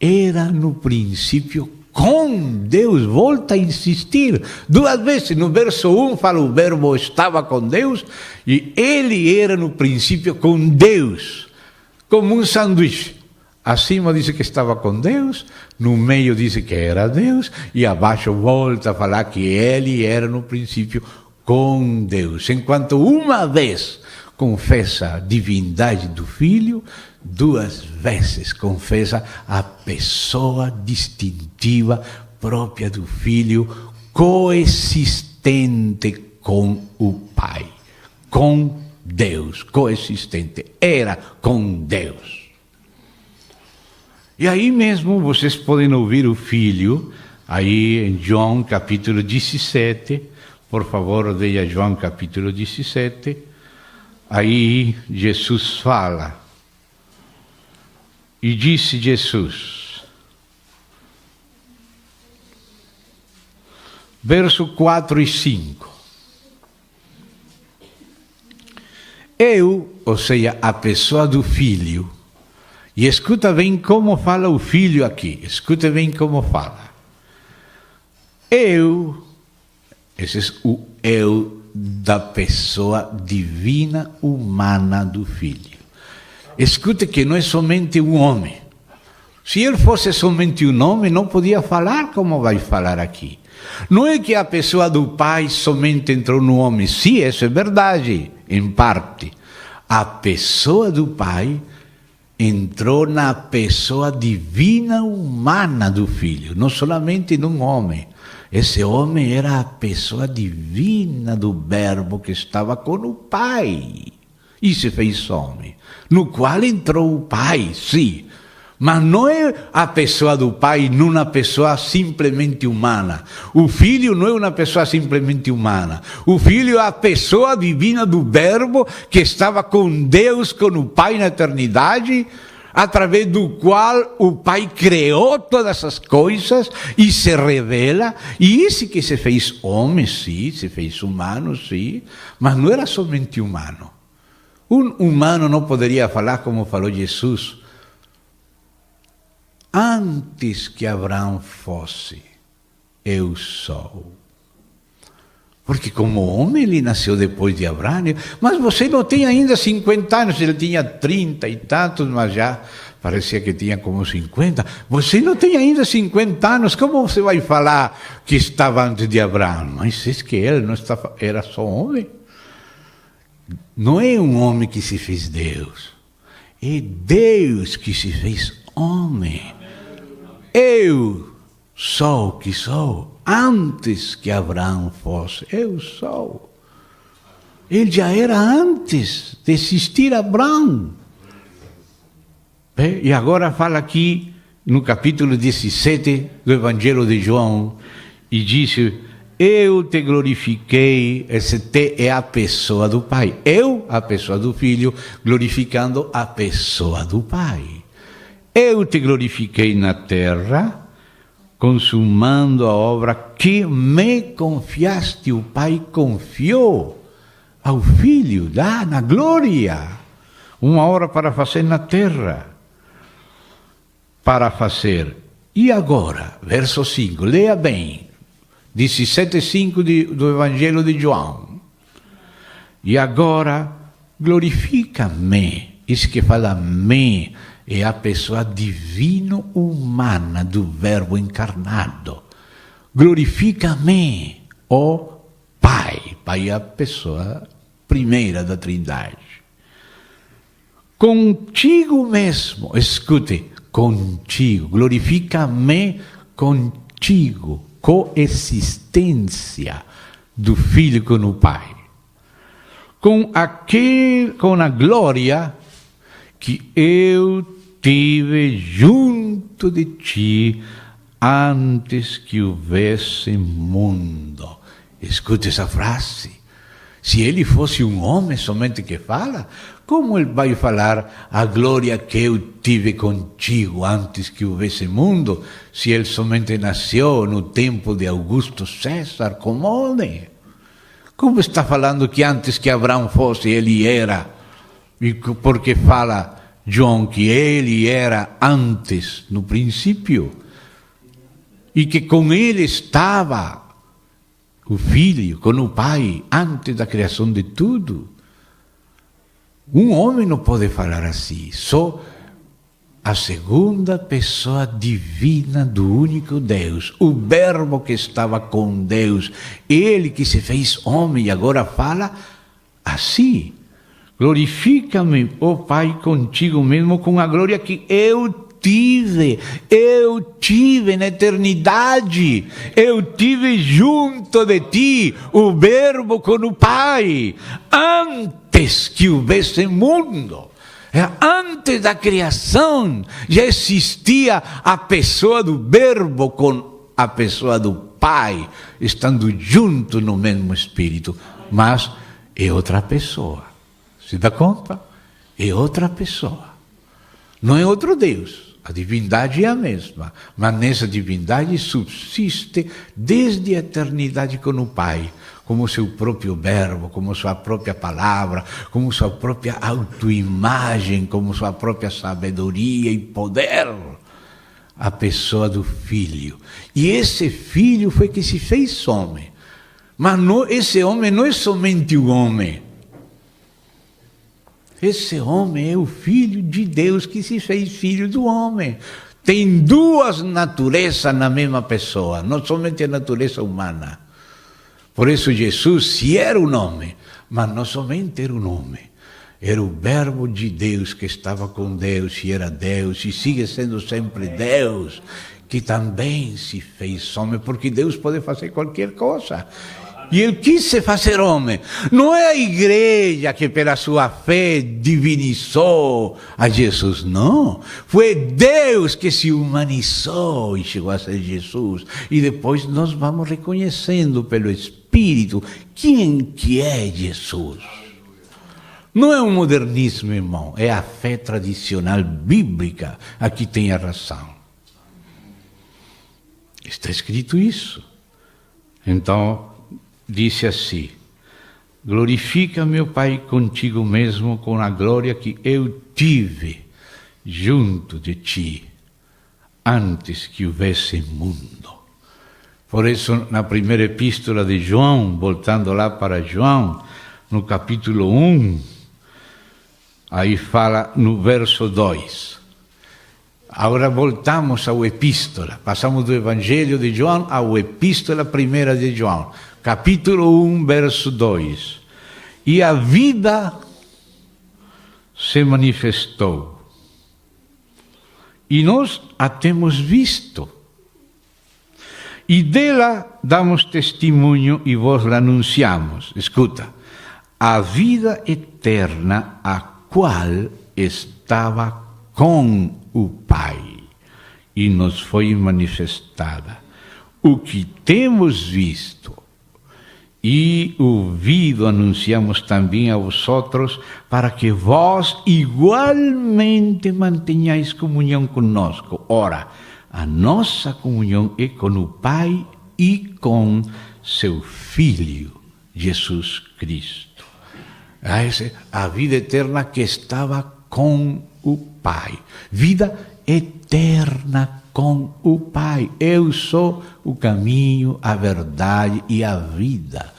era no princípio com Deus. Volta a insistir 2 vezes. No verso 1 fala o Verbo estava com Deus e ele era no princípio com Deus, como um sanduíche. Acima diz que estava com Deus, no meio diz que era Deus e abaixo volta a falar que ele era no princípio com Deus. Enquanto uma vez confessa a divindade do Filho, 2 vezes confessa a pessoa distintiva própria do Filho, coexistente com o Pai, com Deus, coexistente, era com Deus. E aí mesmo vocês podem ouvir o Filho, aí em João capítulo 17, por favor, leia João capítulo 17, aí Jesus fala, e disse Jesus, verso 4 e 5, eu, ou seja, a pessoa do Filho, e escuta bem como fala o Filho aqui, escuta bem como fala, eu, esse é o eu da pessoa divina humana do Filho. Escute que não é somente um homem. Se ele fosse somente um homem, não podia falar como vai falar aqui. Não é que a pessoa do Pai somente entrou no homem. Sim, isso é verdade, em parte. A pessoa do Pai entrou na pessoa divina humana do Filho, não somente num homem. Esse homem era a pessoa divina do Verbo que estava com o Pai e se fez homem, no qual entrou o Pai, sim. Mas não é a pessoa do Pai numa pessoa simplesmente humana. O Filho não é uma pessoa simplesmente humana. O Filho é a pessoa divina do Verbo que estava com Deus, com o Pai na eternidade, através do qual o Pai criou todas essas coisas e se revela. E esse que se fez homem, sim, se fez humano, sim, mas não era somente humano. Um humano não poderia falar como falou Jesus. Antes que Abraão fosse, eu sou. Porque como homem ele nasceu depois de Abraão. Mas você não tem ainda 50 anos, ele tinha 30 e tantos, mas já parecia que tinha como 50. Você não tem ainda 50 anos, como você vai falar que estava antes de Abraão? Mas é que ele não estava, era só homem. Não é um homem que se fez Deus, é Deus que se fez homem. Eu sou o que sou, antes que Abraão fosse, eu sou. Ele já era antes de existir Abraão. E agora fala aqui no capítulo 17 do Evangelho de João, e diz: eu te glorifiquei. Esse te é a pessoa do Pai. Eu, a pessoa do Filho, glorificando a pessoa do Pai. Eu te glorifiquei na terra, consumando a obra que me confiaste. O Pai confiou ao Filho, lá na glória, uma obra para fazer na terra. Para fazer. E agora, verso 5, leia bem, 17,5 do Evangelho de João. E agora, glorifica-me. Isso que fala me é a pessoa divino-humana do Verbo encarnado. Glorifica-me, ó Pai. Pai é a pessoa primeira da Trindade. Contigo mesmo, escute, contigo. Glorifica-me contigo. Coexistência do Filho com o Pai. Com a glória que eu tive junto de ti antes que houvesse mundo. Escute essa frase. Se ele fosse um homem somente que fala, como ele vai falar a glória que eu tive contigo antes que houvesse mundo, se ele somente nasceu no tempo de Augusto César como homem? Como está falando que antes que Abraão fosse, ele era? E porque fala João que ele era antes, no princípio, e que com ele estava o Filho, com o Pai, antes da criação de tudo. Um homem não pode falar assim, só a segunda pessoa divina do único Deus, o Verbo que estava com Deus, ele que se fez homem e agora fala assim: glorifica-me, ó Pai, contigo mesmo, com a glória que eu tive na eternidade, eu tive junto de ti, o Verbo com o Pai, antes que houvesse mundo. Antes da criação já existia a pessoa do Verbo com a pessoa do Pai, estando juntos no mesmo Espírito, mas é outra pessoa. Se dá conta? É outra pessoa. Não é outro Deus. A divindade é a mesma, mas nessa divindade subsiste desde a eternidade com o Pai, como seu próprio verbo, como sua própria palavra, como sua própria autoimagem, como sua própria sabedoria e poder. A pessoa do Filho. E esse Filho foi que se fez homem. Mas não, esse homem não é somente um homem. Esse homem é o Filho de Deus que se fez filho do homem. Tem duas naturezas na mesma pessoa, não somente a natureza humana. Por isso Jesus, se era um homem, mas não somente era um homem, era o verbo de Deus que estava com Deus e era Deus e sigue sendo sempre Deus, que também se fez homem, porque Deus pode fazer qualquer coisa. E ele quis se fazer homem. Não é a igreja que pela sua fé divinizou a Jesus, não. Foi Deus que se humanizou e chegou a ser Jesus. E depois nós vamos reconhecendo pelo Espírito quem que é Jesus. Não é um modernismo, irmão, é a fé tradicional bíblica a que tem a razão. Está escrito isso. Então, disse assim: glorifica meu Pai contigo mesmo com a glória que eu tive junto de ti, antes que houvesse mundo. Por isso, na primeira epístola de João, voltando lá para João, no capítulo 1, aí fala no verso 2. Agora voltamos ao epístola, passamos do Evangelho de João ao epístola primeira de João, capítulo 1, verso 2. E a vida se manifestou, e nós a temos visto, e dela damos testemunho e vos la anunciamos. Escuta, a vida eterna, a qual estava com o Pai, e nos foi manifestada. O que temos visto e ouvido anunciamos também a vosotros, para que vós igualmente mantenhais comunhão conosco. Ora, a nossa comunhão é com o Pai e com seu Filho, Jesus Cristo. A vida eterna que estava com o Pai. Vida eterna com o Pai. Eu sou o caminho, a verdade e a vida.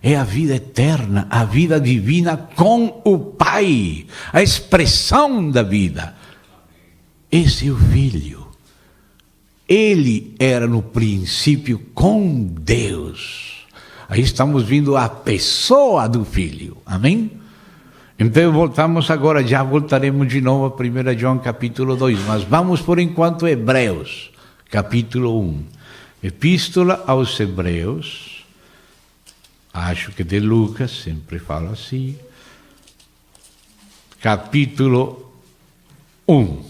É a vida eterna, a vida divina com o Pai. A expressão da vida. Esse é o Filho. Ele era no princípio com Deus. Aí estamos vendo a pessoa do Filho. Amém? Então voltamos agora, já voltaremos de novo a 1 João capítulo 2, mas vamos por enquanto a Hebreus, capítulo 1. Epístola aos Hebreus, acho que de Lucas, sempre falo assim, capítulo 1,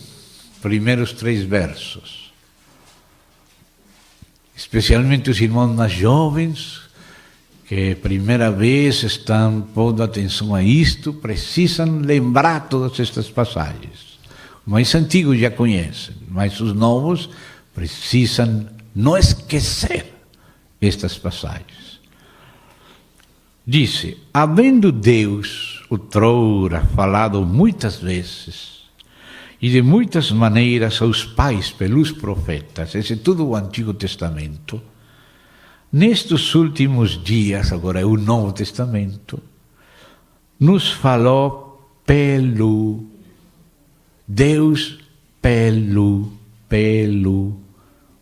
primeiros 3 versos. Especialmente os irmãos mais jovens, que primeira vez estão pondo atenção a isto, precisam lembrar todas estas passagens. Os mais antigos já conhecem, mas os novos precisam não esquecer estas passagens. Disse: havendo Deus outrora falado muitas vezes e de muitas maneiras aos pais pelos profetas, esse é tudo o Antigo Testamento, nestes últimos dias, agora é o Novo Testamento, nos falou pelo Deus,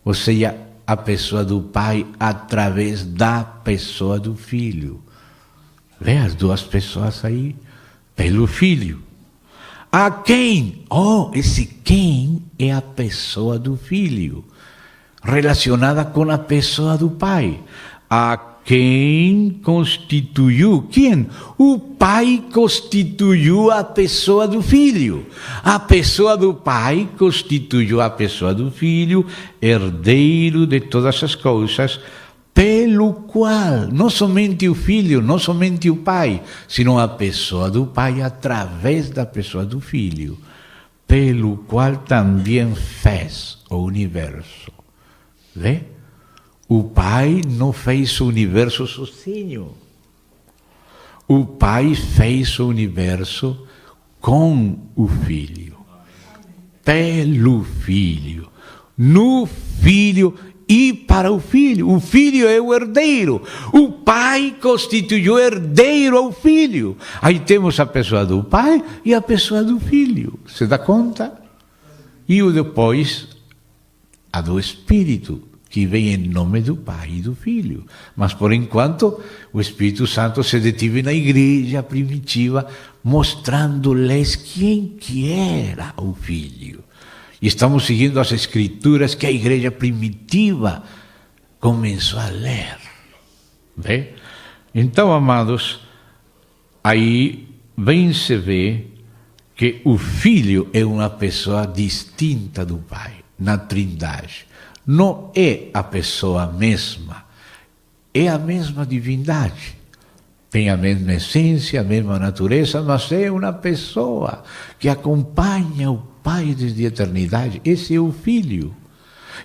ou seja, a pessoa do Pai através da pessoa do Filho. Vê as duas pessoas aí, pelo Filho. A quem? Esse quem é a pessoa do Filho, relacionada com a pessoa do Pai. A quem constituiu? Quem? O Pai constituiu a pessoa do Filho. A pessoa do Pai constituiu a pessoa do Filho, herdeiro de todas as coisas, pelo qual, não somente o Filho, não somente o Pai, sino a pessoa do Pai através da pessoa do Filho, pelo qual também fez o universo. Vê? O Pai não fez o universo sozinho. O Pai fez o universo com o Filho. Pelo Filho. No Filho e para o Filho. O Filho é o herdeiro. O Pai constituiu herdeiro ao Filho. Aí temos a pessoa do Pai e a pessoa do Filho. Você dá conta? E depois a do Espírito, que vem em nome do Pai e do Filho. Mas, por enquanto, o Espírito Santo se deteve na igreja primitiva, mostrando-lhes quem que era o Filho. E estamos seguindo as Escrituras que a igreja primitiva começou a ler. Bem? Então, amados, aí vem se ver que o Filho é uma pessoa distinta do Pai, na Trindade. Não é a pessoa mesma, é a mesma divindade. Tem a mesma essência, a mesma natureza, mas é uma pessoa que acompanha o Pai desde a eternidade. Esse é o Filho.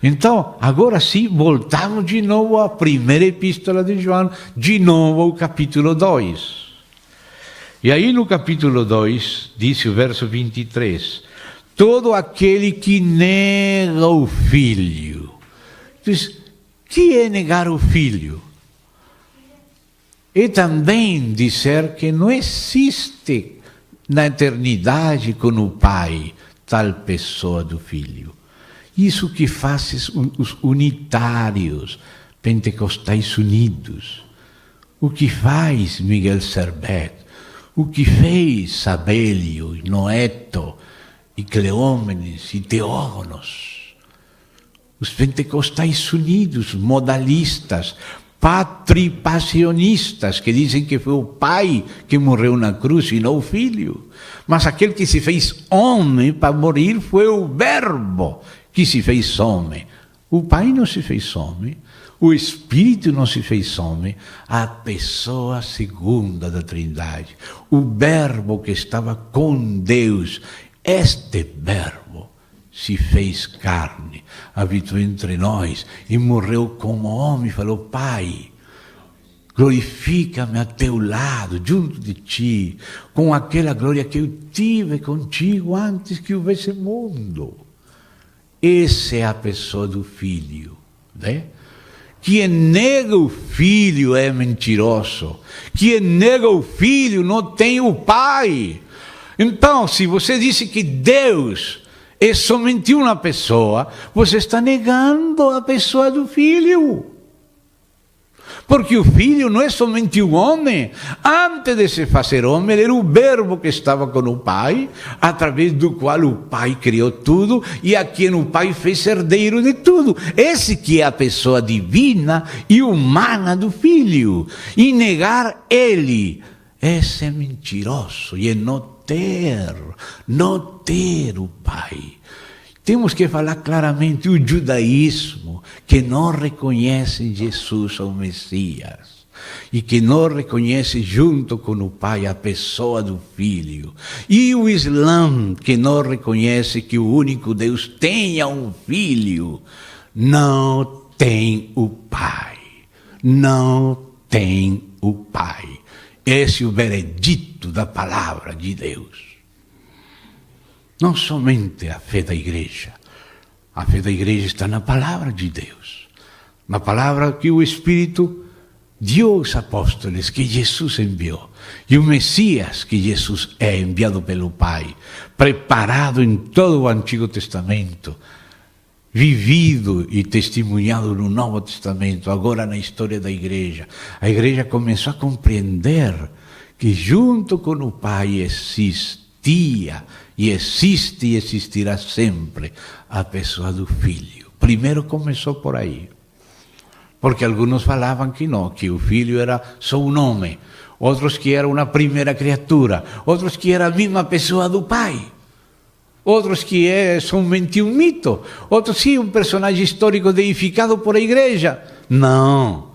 Então, agora sim, voltamos de novo à primeira epístola de João, de novo ao capítulo 2. E aí no capítulo 2, diz o verso 23, todo aquele que nega o Filho. Diz, que é negar o Filho? É também dizer que não existe na eternidade com o Pai tal pessoa do Filho. Isso que faz os unitários, pentecostais unidos. O que faz Miguel Servet, o que fez Sabelio, Noeto, e Cleómenes, e Teógonos. Os pentecostais unidos, modalistas, patripassionistas, que dizem que foi o Pai que morreu na cruz e não o Filho. Mas aquele que se fez homem para morrer foi o Verbo que se fez homem. O Pai não se fez homem, o Espírito não se fez homem, a pessoa segunda da Trindade, o Verbo que estava com Deus, este Verbo se fez carne, habitou entre nós e morreu como homem, falou, Pai, glorifica-me a teu lado, junto de ti, com aquela glória que eu tive contigo antes que houvesse mundo. Essa é a pessoa do Filho, né? Quem nega o Filho é mentiroso. Quem nega o Filho não tem o Pai. Então, se você disse que Deus é somente uma pessoa, você está negando a pessoa do Filho. Porque o Filho não é somente um homem. Antes de se fazer homem, era o Verbo que estava com o Pai, através do qual o Pai criou tudo e a quem o Pai fez herdeiro de tudo. Esse que é a pessoa divina e humana do Filho. E negar ele é ser mentiroso e é não ter o Pai. Temos que falar claramente o judaísmo, que não reconhece Jesus o Messias, e que não reconhece junto com o Pai a pessoa do Filho. E o Islã, que não reconhece que o único Deus tenha um Filho, não tem o Pai. Não tem o Pai. Esse é o veredito da palavra de Deus. Não somente a fé da igreja. A fé da igreja está na palavra de Deus. Na palavra que o Espírito deu aos apóstolos, que Jesus enviou. E o Messias, que Jesus é enviado pelo Pai. Preparado em todo o Antigo Testamento. Vivido e testemunhado no Novo Testamento. Agora na história da igreja. A igreja começou a compreender que junto com o Pai existia e existe e existirá sempre a pessoa do Filho. Primeiro começou por aí. Porque alguns falavam que não, que o Filho era só um nome. Outros que era uma primeira criatura. Outros que era a mesma pessoa do Pai. Outros que é somente um mito. Outros sim, um personagem histórico deificado por a igreja. Não,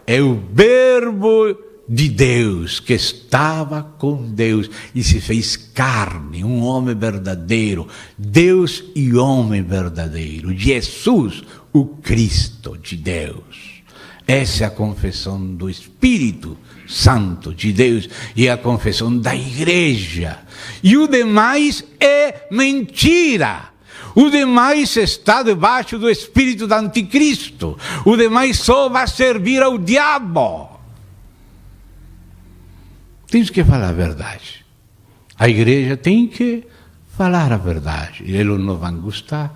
é o Verbo de Deus, que estava com Deus e se fez carne, um homem verdadeiro, Deus e homem verdadeiro, Jesus, o Cristo de Deus. Essa é a confissão do Espírito Santo de Deus e a confissão da igreja. E o demais é mentira. O demais está debaixo do espírito do anticristo. O demais só vai servir ao diabo. Temos que falar a verdade. A igreja tem que falar a verdade. Eles não vão gostar,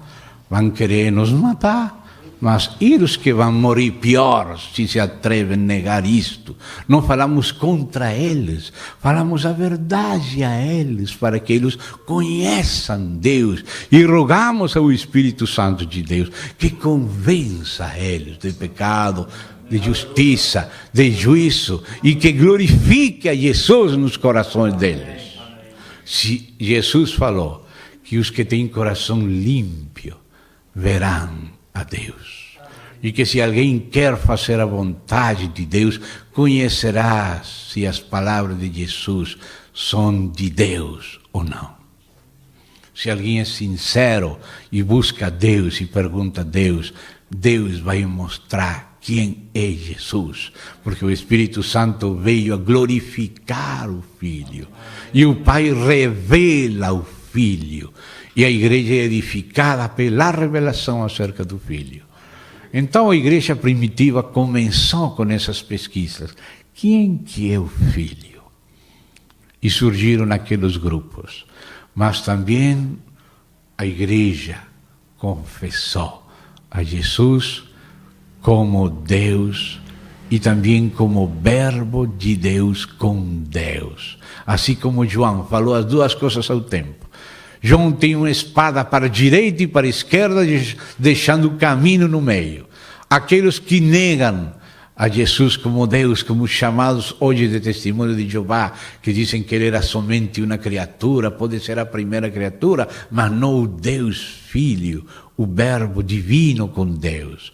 vão querer nos matar. Mas eles que vão morrer pior se atrevem a negar isto. Não falamos contra eles, falamos a verdade a eles, para que eles conheçam Deus. E rogamos ao Espírito Santo de Deus que convença eles de pecado, de justiça, de juízo, e que glorifique a Jesus nos corações deles. Se Jesus falou que os que têm coração limpo verão a Deus. E que se alguém quer fazer a vontade de Deus, conhecerá se as palavras de Jesus são de Deus ou não. Se alguém é sincero e busca Deus e pergunta a Deus, Deus vai mostrar quem é Jesus. Porque o Espírito Santo veio a glorificar o Filho. E o Pai revela o Filho. E a igreja é edificada pela revelação acerca do Filho. Então a igreja primitiva começou com essas pesquisas. Quem que é o Filho? E surgiram aqueles grupos. Mas também a igreja confessou a Jesus como Deus e também como verbo de Deus com Deus. Assim como João falou as duas coisas ao tempo. João tem uma espada para a direita e para a esquerda, deixando o caminho no meio. Aqueles que negam a Jesus como Deus, como chamados hoje de testemunho de Jeová, que dizem que ele era somente uma criatura, pode ser a primeira criatura, mas não o Deus Filho, o verbo divino com Deus.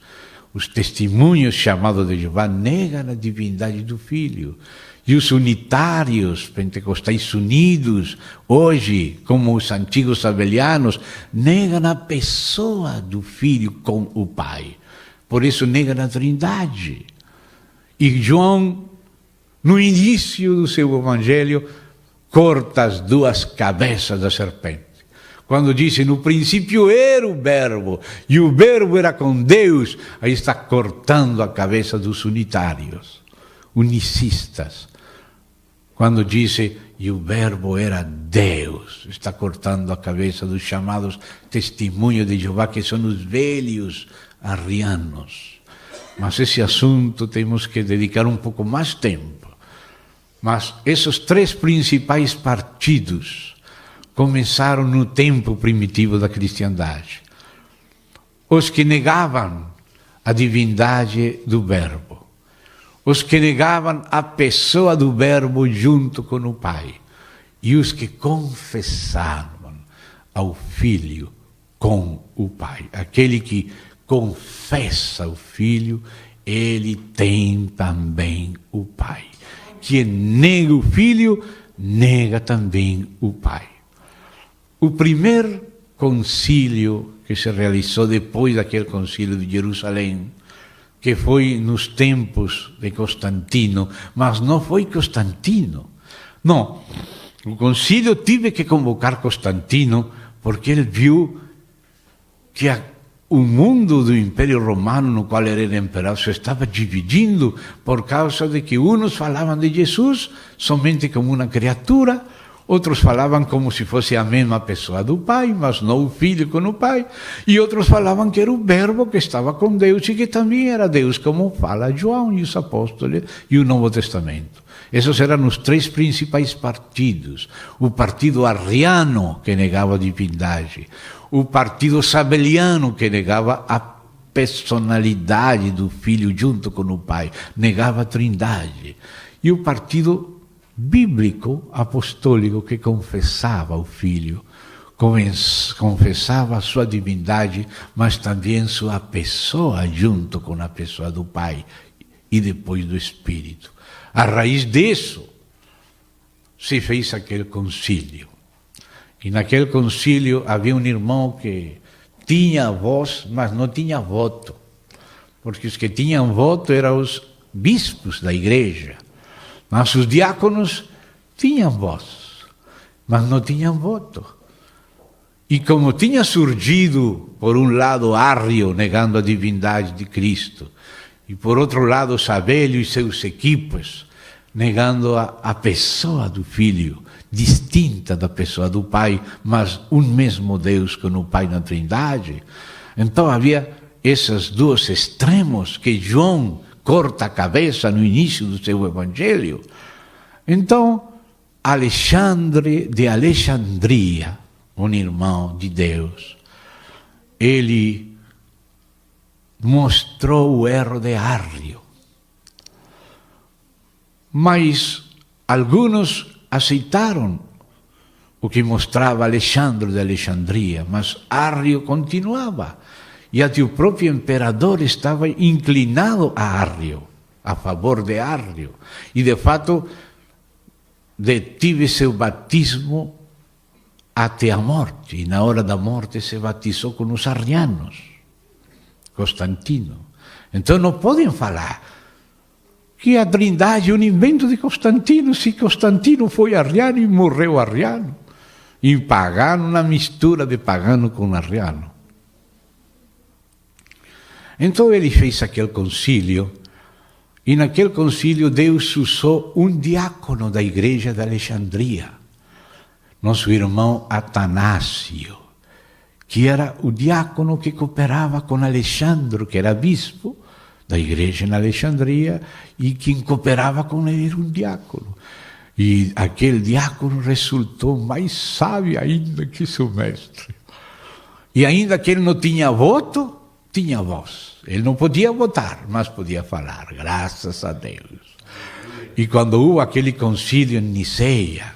Os testemunhos chamados de Jeová negam a divindade do Filho. E os unitários, pentecostais unidos, hoje, como os antigos sabelianos, negam a pessoa do Filho com o Pai. Por isso negam a Trindade. E João, no início do seu evangelho, corta as duas cabeças da serpente. Quando disse, no princípio era o verbo, e o verbo era com Deus, aí está cortando a cabeça dos unitários, unicistas. Quando disse, e o verbo era Deus, está cortando a cabeça dos chamados testemunhos de Jeová, que são os velhos arrianos. Mas esse assunto temos que dedicar um pouco mais tempo. Mas esses três principais partidos começaram no tempo primitivo da cristandade. Os que negavam a divindade do verbo. Os que negavam a pessoa do verbo junto com o Pai. E os que confessavam ao Filho com o Pai. Aquele que confessa o Filho, ele tem também o Pai. Quem nega o Filho, nega também o Pai. O primeiro concílio que se realizou depois daquele concílio de Jerusalém, que foi nos tempos de Constantino, mas não foi Constantino. Não, o concílio teve que convocar Constantino porque ele viu que o mundo do Império Romano, no qual ele era imperador, se estava dividindo por causa de que uns falavam de Jesus somente como uma criatura, outros falavam como se fosse a mesma pessoa do Pai, mas não o Filho com o Pai, e outros falavam que era o Verbo que estava com Deus e que também era Deus, como fala João e os apóstolos e o Novo Testamento. Esses eram os três principais partidos. O partido arriano, que negava a divindade, o partido sabeliano, que negava a personalidade do Filho junto com o Pai, negava a Trindade, e o partido bíblico, apostólico, que confessava o Filho, confessava a sua divindade, mas também sua pessoa junto com a pessoa do Pai e depois do Espírito. A raiz disso se fez aquele concílio. E naquele concílio havia um irmão que tinha voz, mas não tinha voto. Porque os que tinham voto eram os bispos da igreja. Mas os diáconos tinham voz, mas não tinham voto. E como tinha surgido, por um lado, Arrio, negando a divindade de Cristo, e por outro lado, Sabélio e seus equipos, negando a pessoa do Filho, distinta da pessoa do Pai, mas um mesmo Deus com o Pai na Trindade, Então havia esses dois extremos que João corta a cabeça no início do seu evangelho. Então, Alexandre de Alexandria, um irmão de Deus, ele mostrou o erro de Arrio. Mas alguns aceitaram o que mostrava Alexandre de Alexandria, mas Arrio continuava. E até o próprio imperador estava inclinado a Arrio, a favor de Arrio. E, de fato, detive seu batismo até a morte. E, na hora da morte, se batizou com os arrianos, Constantino. Então, não podem falar que a Trindade é um invento de Constantino, se Constantino foi arriano e morreu arriano. E pagano, uma mistura de pagano com arriano. Então ele fez aquele concílio, e naquele concílio Deus usou um diácono da igreja de Alexandria, nosso irmão Atanásio, que era o diácono que cooperava com Alexandre, que era bispo da igreja em Alexandria, e quem cooperava com ele era um diácono. E aquele diácono resultou mais sábio ainda que seu mestre. E ainda que ele não tinha voto, tinha voz. Ele não podia votar, mas podia falar, graças a Deus. E quando houve aquele concílio em Niceia,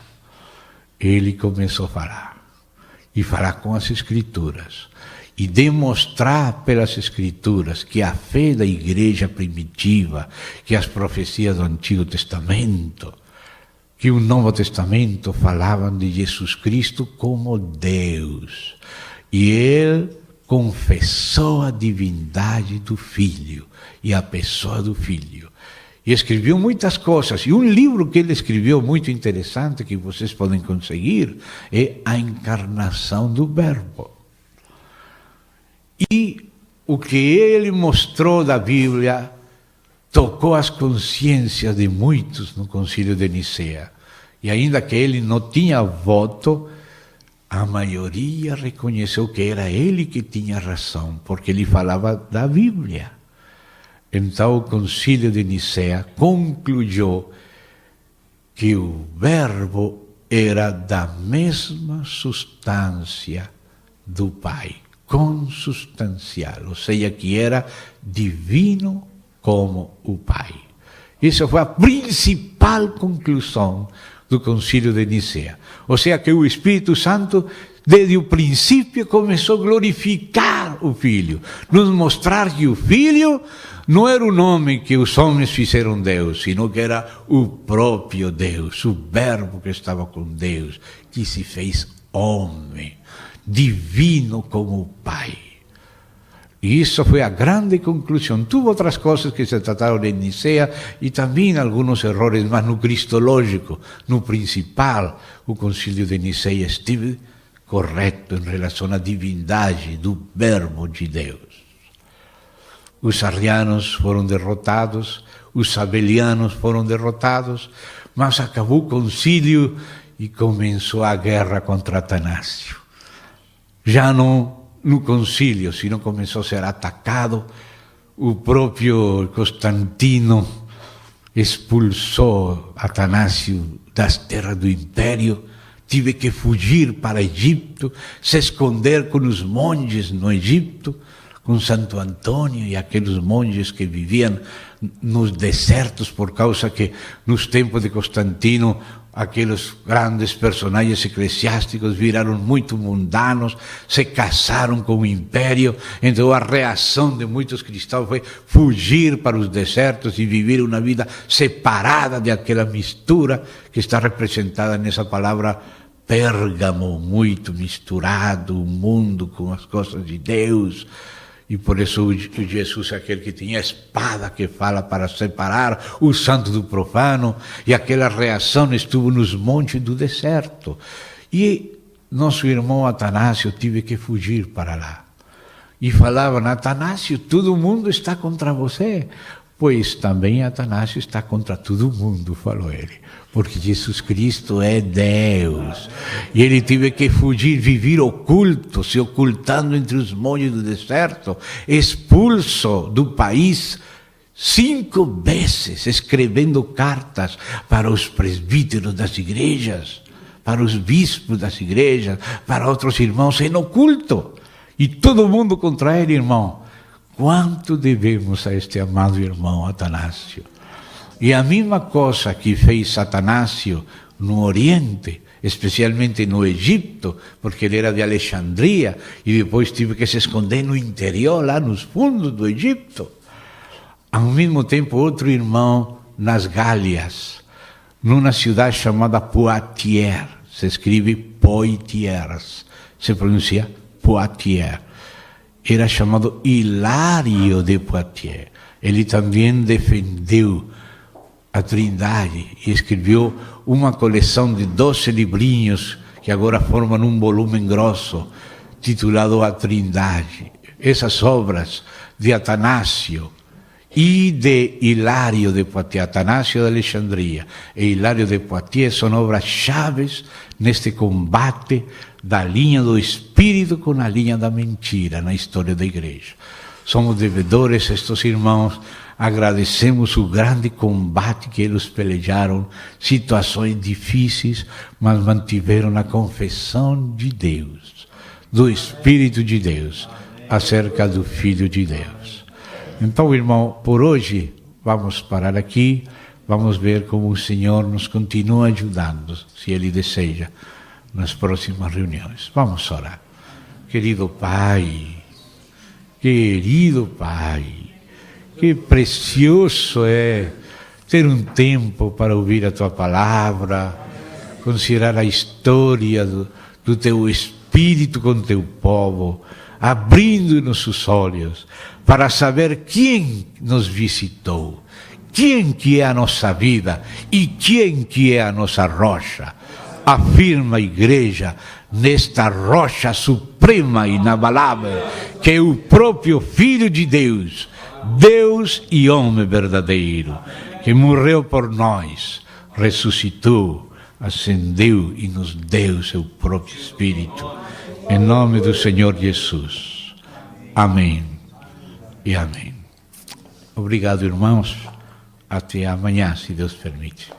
ele começou a falar. E falar com as Escrituras. E demonstrar pelas Escrituras que a fé da igreja primitiva, que as profecias do Antigo Testamento, que o Novo Testamento falavam de Jesus Cristo como Deus. E ele confessou a divindade do Filho e a pessoa do Filho. E escreveu muitas coisas. E um livro que ele escreveu muito interessante, que vocês podem conseguir, é A Encarnação do Verbo. E o que ele mostrou da Bíblia tocou as consciências de muitos no Concílio de Nicéia. E ainda que ele não tinha voto, a maioria reconheceu que era ele que tinha razão, porque ele falava da Bíblia. Então o Concílio de Nicéia concluiu que o Verbo era da mesma substância do Pai, consubstancial, ou seja, que era divino como o Pai. Essa foi a principal conclusão do Concílio de Nicéia. Ou seja, que o Espírito Santo, desde o princípio, começou a glorificar o Filho, nos mostrar que o Filho não era o nome que os homens fizeram Deus, sino que era o próprio Deus, o Verbo que estava com Deus, que se fez homem, divino como o Pai. E isso foi a grande conclusão. Tuvo outras coisas que se trataram de Nicéia e também alguns erros, mas no cristológico, no principal, o Concílio de Nicéia esteve correto em relação à divindade do Verbo de Deus. Os arrianos foram derrotados, os sabelianos foram derrotados, mas acabou o concílio e começou a guerra contra Atanásio. Já não no concílio, sino começou a ser atacado. O próprio Constantino expulsou Atanásio das terras do império, tive que fugir para Egito, se esconder com os monges no Egito, com Santo Antônio e aqueles monges que viviam nos desertos, por causa que nos tempos de Constantino aqueles grandes personagens eclesiásticos viraram muito mundanos, se casaram com o império, então a reação de muitos cristãos foi fugir para os desertos e viver uma vida separada daquela mistura que está representada nessa palavra Pérgamo, muito misturado, o mundo com as coisas de Deus. E por isso Jesus é aquele que tinha a espada que fala para separar o santo do profano, e aquela reação estuvo nos montes do deserto. E nosso irmão Atanásio teve que fugir para lá. E falavam: Atanásio, todo mundo está contra você, Pois também Atanásio está contra todo mundo, falou ele, porque Jesus Cristo é Deus. E ele teve que fugir, viver oculto, se ocultando entre os montes do deserto, expulso do país 5 vezes, escrevendo cartas para os presbíteros das igrejas, para os bispos das igrejas, para outros irmãos, em oculto. E todo mundo contra ele, irmão. Quanto devemos a este amado irmão Atanásio? E a mesma coisa que fez Atanásio no Oriente, especialmente no Egito, porque ele era de Alexandria e depois teve que se esconder no interior, lá nos fundos do Egito. Ao mesmo tempo, outro irmão nas Gálias, numa cidade chamada Poitiers, se escreve Poitiers, se pronuncia Poitiers. Era chamado Hilário de Poitiers. Ele também defendeu a Trindade e escreveu uma coleção de 12 livrinhos que agora formam um volume grosso, titulado A Trindade. Essas obras de Atanásio e de Hilário de Poitiers, Atanásio de Alexandria e Hilário de Poitiers são obras-chaves neste combate da linha do espírito com a linha da mentira na história da igreja. Somos devedores, estes irmãos, agradecemos o grande combate que eles pelejaram, situações difíceis, mas mantiveram a confissão de Deus, do Espírito de Deus, acerca do Filho de Deus. Então, irmão, por hoje, vamos parar aqui, vamos ver como o Senhor nos continua ajudando, se Ele deseja, nas próximas reuniões. Vamos orar. Querido Pai, que precioso é ter um tempo para ouvir a Tua Palavra, considerar a história do Teu Espírito com Teu povo, abrindo nossos olhos para saber quem nos visitou, quem que é a nossa vida e quem que é a nossa rocha. Afirma a igreja nesta rocha suprema e inabalável, que é o próprio Filho de Deus, Deus e homem verdadeiro, que morreu por nós, ressuscitou, ascendeu e nos deu seu próprio Espírito. Em nome do Senhor Jesus. Amém e amém. Obrigado, irmãos. Até amanhã, se Deus permite.